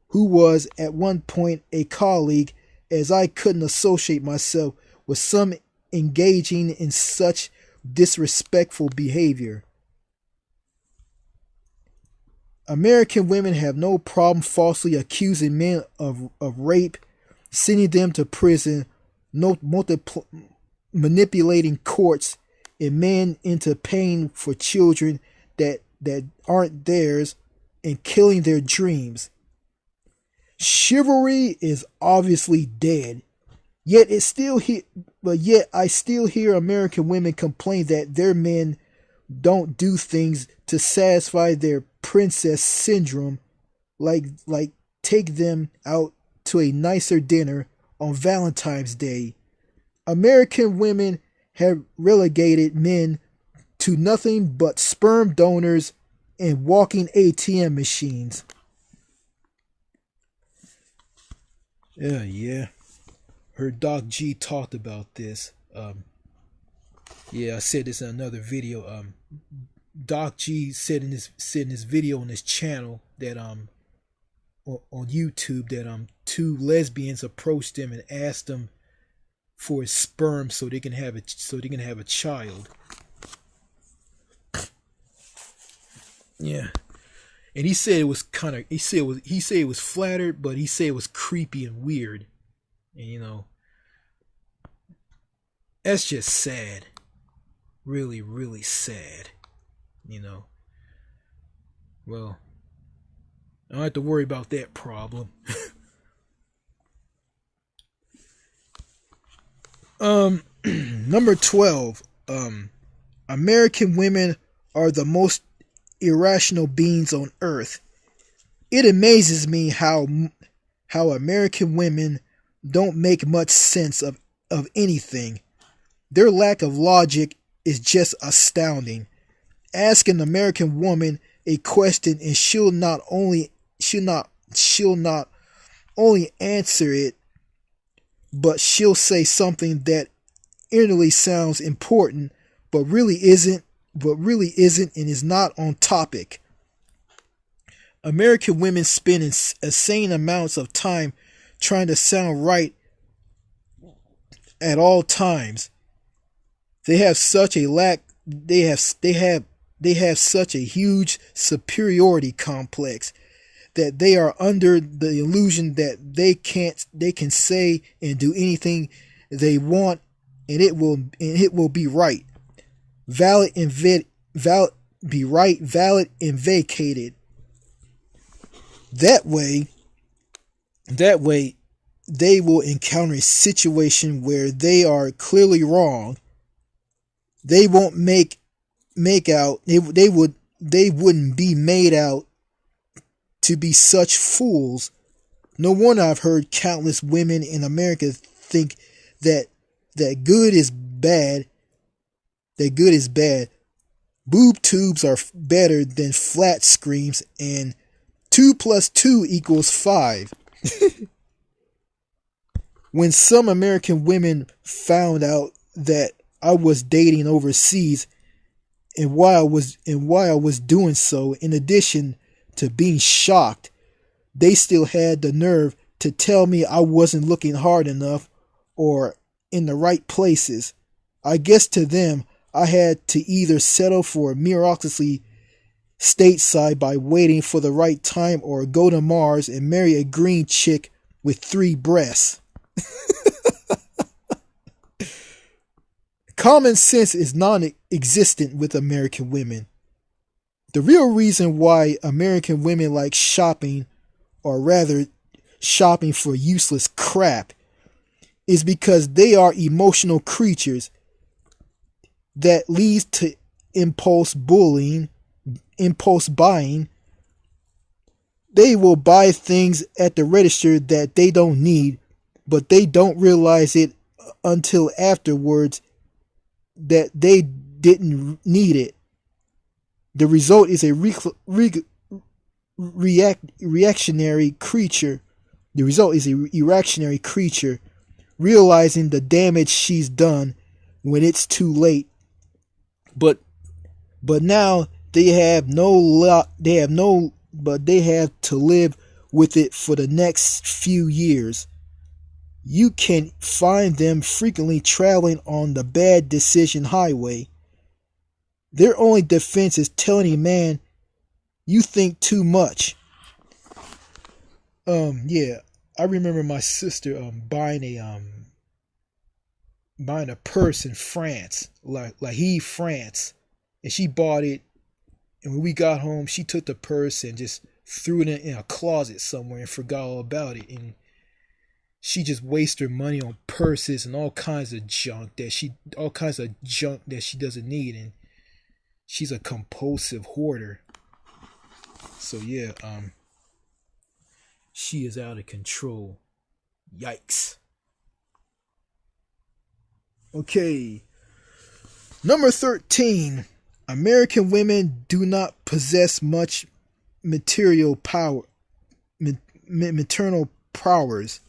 who was at one point a colleague, as I couldn't associate myself with some engaging in such disrespectful behavior. American women have no problem falsely accusing men of rape, sending them to prison, manipulating courts, and men into paying for children that aren't theirs, and killing their dreams. Chivalry is obviously dead. Yet I still hear American women complain that their men don't do things to satisfy their princess syndrome, like take them out to a nicer dinner on Valentine's Day. American women have relegated men to nothing but sperm donors and walking ATM machines. Yeah. Heard Doc G talked about this. I said this in another video. Doc G said in this video on his channel that on YouTube that two lesbians approached him and asked him for his sperm so they can have a child. Yeah. And he said it was flattered, but he said it was creepy and weird. And that's just sad. Really, really sad. Well, I don't have to worry about that problem. Number 12. American women are the most irrational beings on earth. It amazes me how American women don't make much sense of anything. Their lack of logic is just astounding. Ask an American woman a question and she'll not only answer it, but she'll say something that inwardly sounds important but really isn't and is not on topic. American women spend insane amounts of time trying to sound right at all times. They have such a such a huge superiority complex that they are under the illusion that they can say and do anything they want, and it will be right, valid and vacated. That way they will encounter a situation where they are clearly wrong. They won't make out. They wouldn't be made out to be such fools. No wonder I've heard countless women in America think that good is bad. That good is bad. Boob tubes are better than flat screens, and 2 + 2 = 5. When some American women found out that I was dating overseas, and why I was doing so, in addition to being shocked, they still had the nerve to tell me I wasn't looking hard enough or in the right places. I guess to them, I had to either settle for miraculously stateside by waiting for the right time, or go to Mars and marry a green chick with 3 breasts. Common sense is non-existent with American women. The real reason why American women like shopping, or rather shopping for useless crap, is because they are emotional creatures that leads to impulse buying. They will buy things at the register that they don't need, but they don't realize it until afterwards that they didn't need it. The result is a reactionary creature. The result is a reactionary creature realizing the damage she's done when it's too late. But now they have to live with it for the next few years. You can find them frequently traveling on the bad decision highway. Their only defense is telling a man, "You think too much." Yeah, I remember my sister buying a purse in France, like France, and she bought it. And when we got home, she took the purse and just threw it in a closet somewhere and forgot all about it. And she just wasted her money on purses and all kinds of junk that she doesn't need. And she's a compulsive hoarder. So yeah, she is out of control. Yikes. Okay. Number 13. American women do not possess much material power, maternal powers.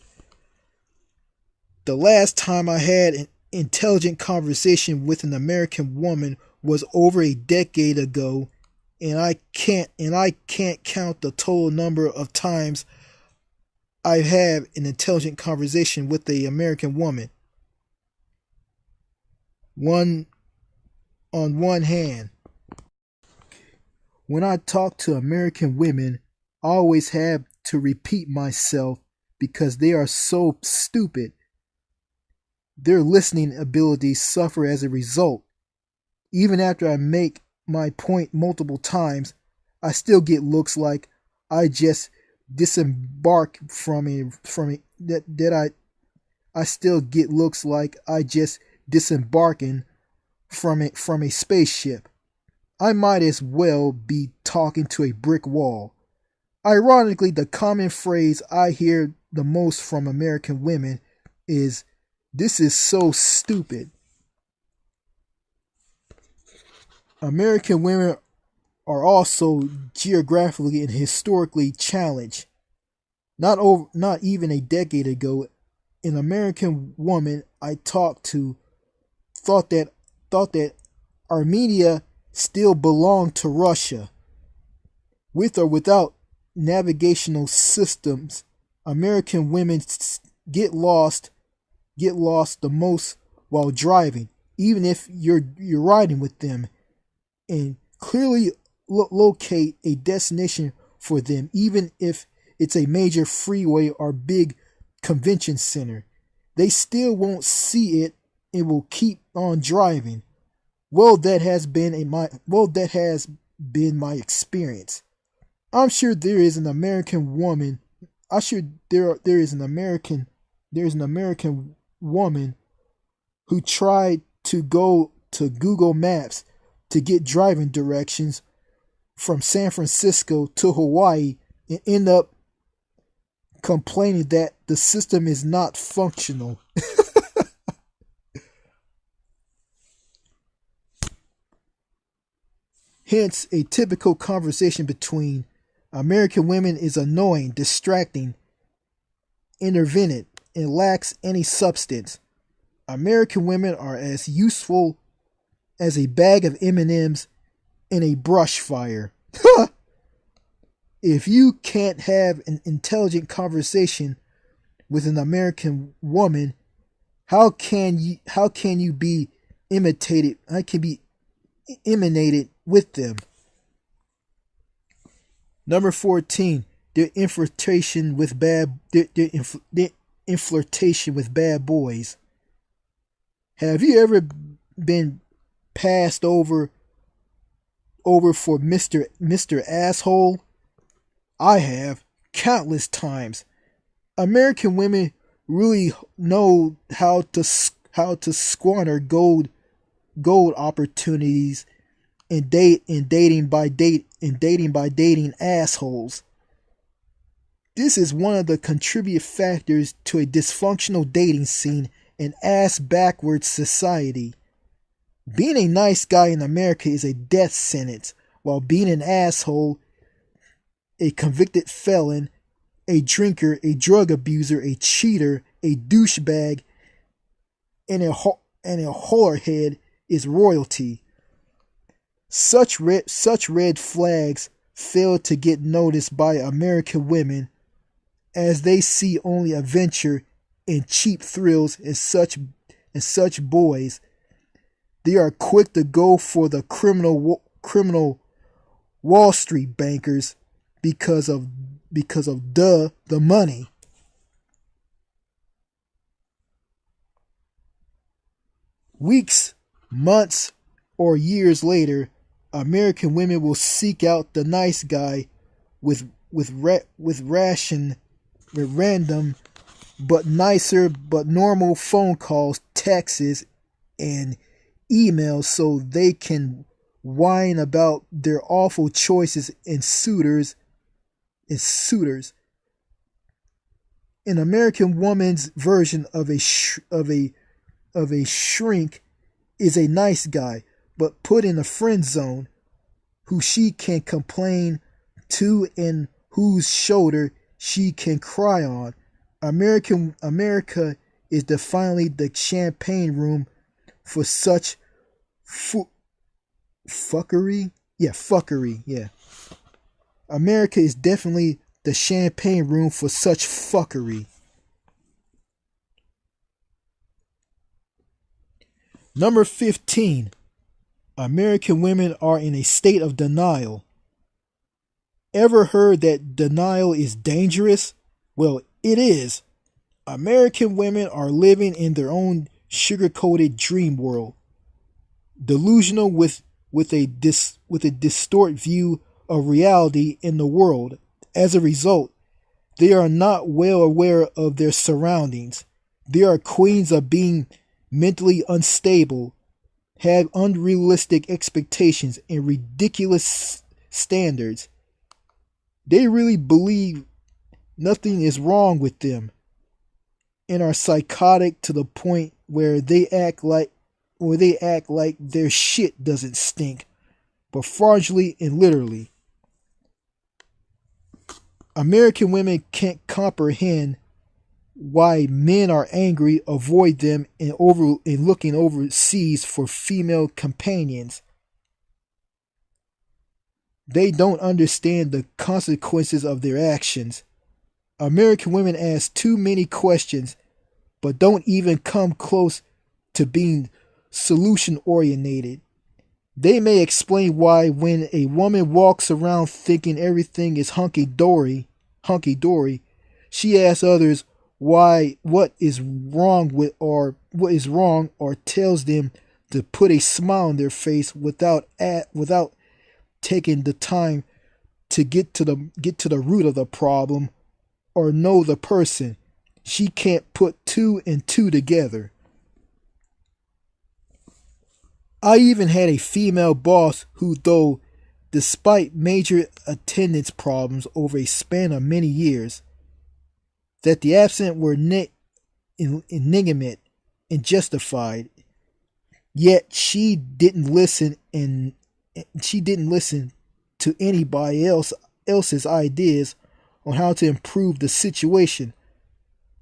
The last time I had an intelligent conversation with an American woman was over a decade ago, and I can't count the total number of times I've had an intelligent conversation with an American woman. On one hand. When I talk to American women, I always have to repeat myself because they are so stupid. Their listening abilities suffer as a result. Even after I make my point multiple times, I still get looks like I just disembark I still get looks like I just disembarking from a spaceship. I might as well be talking to a brick wall. Ironically, the common phrase I hear the most from American women is, "This is so stupid." American women are also geographically and historically challenged. Not even a decade ago, an American woman I talked to thought that Armenia still belonged to Russia. With or without navigational systems, American women get lost the most while driving, even if you're riding with them, and clearly locate a destination for them, even if it's a major freeway or big convention center. They still won't see it and will keep on driving. Well, that has been my experience. I'm sure there is an American woman. I'm sure there is an American woman who tried to go to Google Maps to get driving directions from San Francisco to Hawaii and end up complaining that the system is not functional. Hence, a typical conversation between American women is annoying, distracting, intermittent, and lacks any substance. American women are as useful as a bag of M&Ms in a brush fire. If you can't have an intelligent conversation with an American woman, how can you be imitated? I can be emanated with them. Number 14, their infiltration with their infiltration with bad boys. Have you ever been passed over for Mr. Asshole? I have, countless times. American women really know how to squander gold opportunities and dating by dating assholes. This is one of the contributing factors to a dysfunctional dating scene and ass backwards society. Being a nice guy in America is a death sentence, while being an asshole, a convicted felon, a drinker, a drug abuser, a cheater, a douchebag, and a whorehead is royalty. Such red flags fail to get noticed by American women, as they see only adventure and cheap thrills in such boys. They are quick to go for the criminal Wall Street bankers because of the money. Weeks, months, or years later, American women will seek out the nice guy with random but nicer but normal phone calls, texts, and emails so they can whine about their awful choices and suitors. An American woman's version of a shrink is a nice guy, but put in a friend zone, who she can complain to and whose shoulder she can cry on. America is definitely the champagne room for such fuckery. Yeah. America is definitely the champagne room for such fuckery. Number 15. American women are in a state of denial. Ever heard that denial is dangerous? Well, it is. American women are living in their own sugar-coated dream world, delusional with a distorted view of reality in the world. As a result, they are not well aware of their surroundings. They are queens of being mentally unstable, have unrealistic expectations and ridiculous standards. They really believe nothing is wrong with them and are psychotic to the point where they act like their shit doesn't stink, but fraudulently and literally. American women can't comprehend why men are angry, avoid them, and looking overseas for female companions. They don't understand the consequences of their actions. American women ask too many questions, but don't even come close to being solution-oriented. They may explain why when a woman walks around thinking everything is hunky-dory, she asks others what is wrong or tells them to put a smile on their face without taking the time to get to the root of the problem or know the person. She can't put two and two together. I even had a female boss who, though, despite major attendance problems over a span of many years, that the absent were enigmatic and justified, yet she didn't listen to anybody else's ideas on how to improve the situation,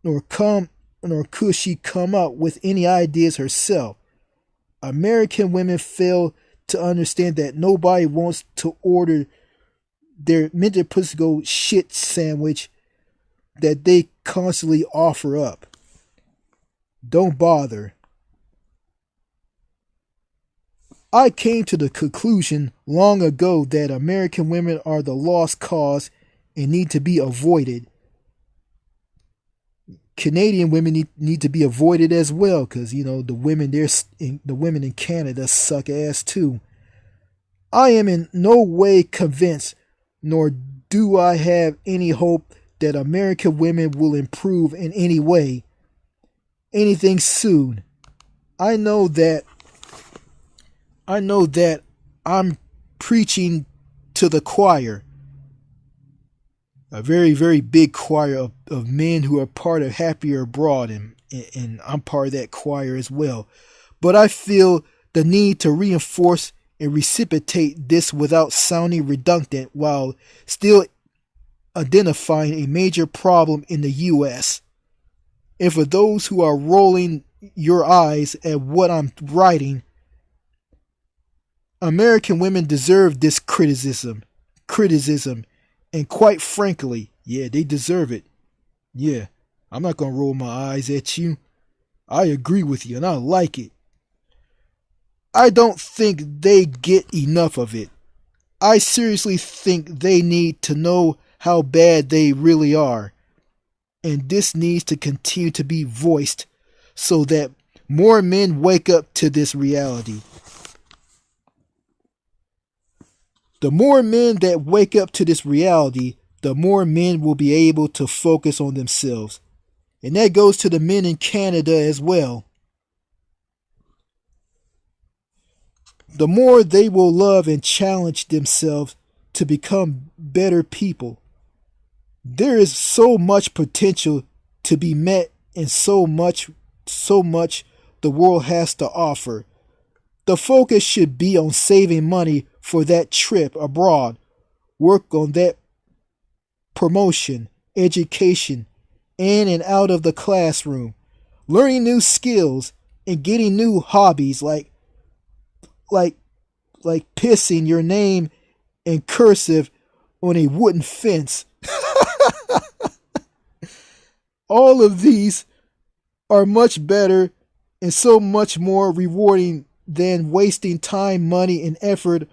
nor could she come up with any ideas herself. American women fail to understand that nobody wants to order their metaphysical shit sandwich that they constantly offer up. Don't bother. I came to the conclusion long ago that American women are the lost cause and need to be avoided. Canadian women need to be avoided as well, because the women in Canada suck ass too. I am in no way convinced, nor do I have any hope that American women will improve in any way, anything soon. I know that I'm preaching to the choir, a very, very big choir of men who are part of Happier Abroad, and I'm part of that choir as well. But I feel the need to reinforce and reciprocate this without sounding redundant while still identifying a major problem in the U.S. And for those who are rolling your eyes at what I'm writing, American women deserve this criticism, and quite frankly, yeah, they deserve it. Yeah, I'm not gonna roll my eyes at you. I agree with you, and I like it. I don't think they get enough of it. I seriously think they need to know how bad they really are, and this needs to continue to be voiced so that more men wake up to this reality. The more men that wake up to this reality, the more men will be able to focus on themselves. And that goes to the men in Canada as well. The more they will love and challenge themselves to become better people. There is so much potential to be met and so much the world has to offer. The focus should be on saving money for that trip abroad, work on that promotion, education, in and out of the classroom, learning new skills and getting new hobbies like pissing your name in cursive on a wooden fence. All of these are much better and so much more rewarding than wasting time, money, and effort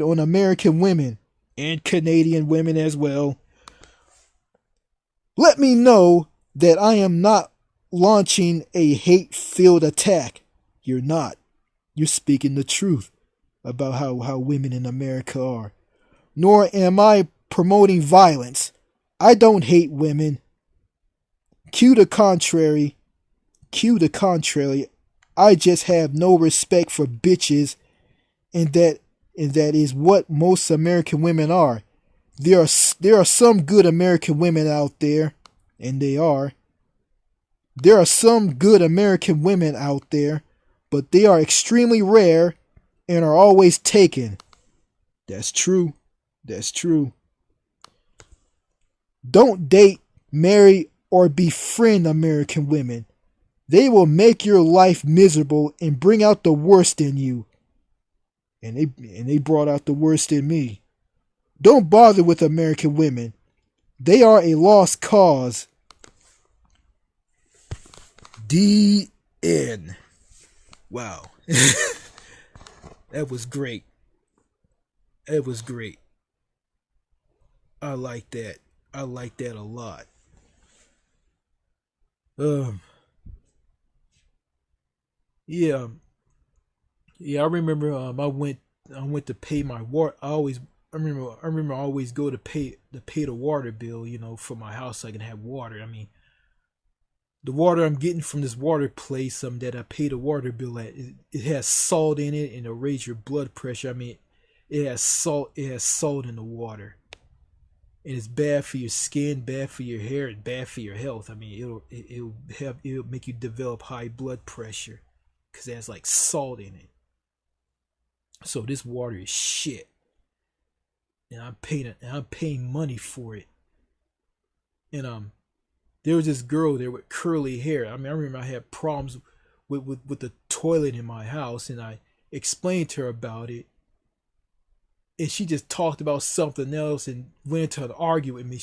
on American women and Canadian women as well. Let me know that I am not launching a hate-filled attack. You're not. You're speaking the truth about how women in America are. Nor am I promoting violence. I don't hate women. Cue the contrary. I just have no respect for bitches, and that is what most American women are. There are some good American women out there, and they are. There are some good American women out there, but they are extremely rare and are always taken. That's true. Don't date, marry, or befriend American women. They will make your life miserable and bring out the worst in you. And they brought out the worst in me. Don't bother with American women. They are a lost cause. D.N. Wow. That was great. I like that. I like that a lot. Yeah. Yeah, I remember I went to pay my water. I remember I always go to pay the water bill, for my house so I can have water. I mean, the water I'm getting from this water place that I pay the water bill at, it has salt in it and it'll raise your blood pressure. I mean, it has salt in the water. And it's bad for your skin, bad for your hair, and bad for your health. I mean, it'll make you develop high blood pressure because it has like salt in it. So this water is shit, and I'm paying money for it. And there was this girl there with curly hair. I mean, I remember I had problems with the toilet in my house, and I explained to her about it. And she just talked about something else and went into an argument with me.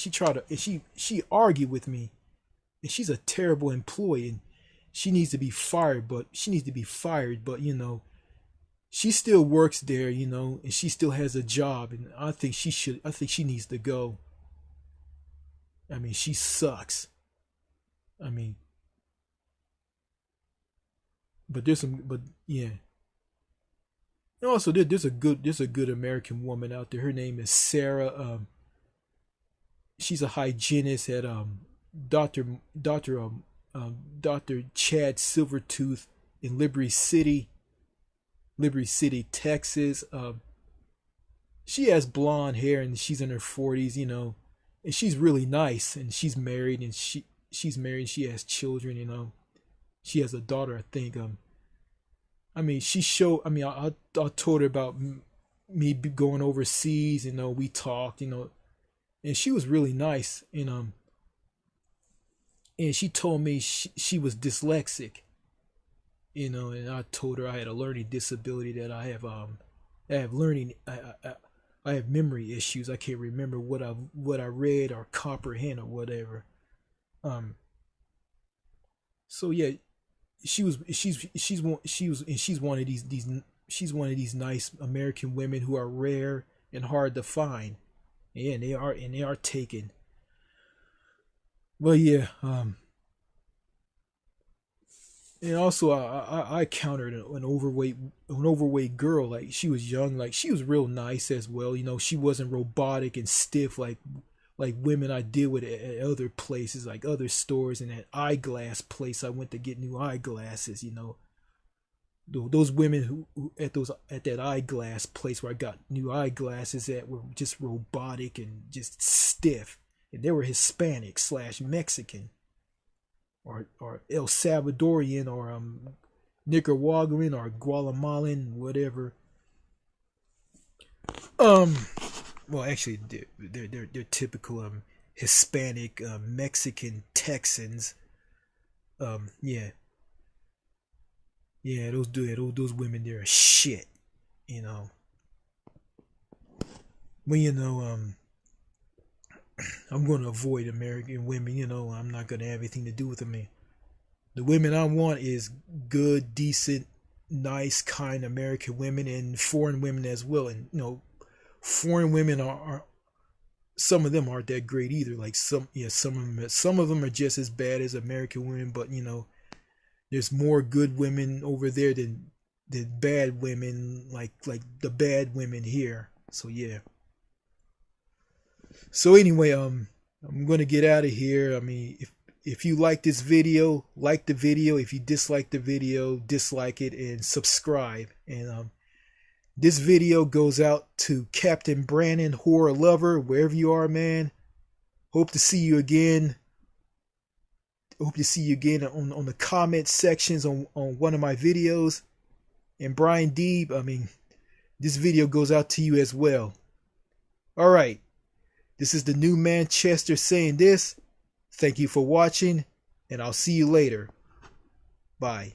She argued with me, and she's a terrible employee, and she needs to be fired. But she still works there, you know, and she still has a job, and I think she should. I think she needs to go. I mean, she sucks. I mean, but there's some, but yeah. And also, there's a good American woman out there. Her name is Sarah. She's a hygienist at Doctor Doctor Doctor Chad Silvertooth in Liberty City, Texas. She has blonde hair and she's in her 40s, you know, and she's really nice and she's married and she's married. She has children, you know. She has a daughter, I think. I mean, she showed. I mean, I told her about me going overseas. You know, we talked. You know, and she was really nice. And she told me she was dyslexic. You know, and I told her I had a learning disability, that I have learning I have memory issues. I can't remember what I read or comprehend or whatever. Um. So yeah, she's one of these she's one of these nice American women who are rare and hard to find. Yeah, and they are taken. Well, yeah. And also I encountered an overweight girl. Like, she was young, like she was real nice as well. You know, she wasn't robotic and stiff like women I deal with at other places, like other stores, and that eyeglass place I went to get new eyeglasses. You know, those women who at that eyeglass place where I got new eyeglasses at were just robotic and just stiff, and they were Hispanic slash Mexican, or El Salvadorian, or Nicaraguan, or Guatemalan, whatever. Um, well, actually, they're typical Hispanic, Mexican Texans. Yeah, yeah, those women, they're shit. You know, well, you know, I'm gonna avoid American women. You know, I'm not gonna have anything to do with them. The women I want is good, decent, nice, kind American women, and foreign women as well. And you know, foreign women are some of them aren't that great either. Like, some of them are just as bad as American women. But you know, there's more good women over there than bad women, like the bad women here. So yeah. So anyway, I'm gonna get out of here. I mean, if you like this video, like the video. If you dislike the video, dislike it and subscribe. And this video goes out to Captain Brandon, horror lover, wherever you are, man. Hope to see you again. Hope to see you again on the comment sections on one of my videos. And Brian Deeb, I mean, this video goes out to you as well. All right. This is the New Manchester saying this. Thank you for watching, and I'll see you later. Bye.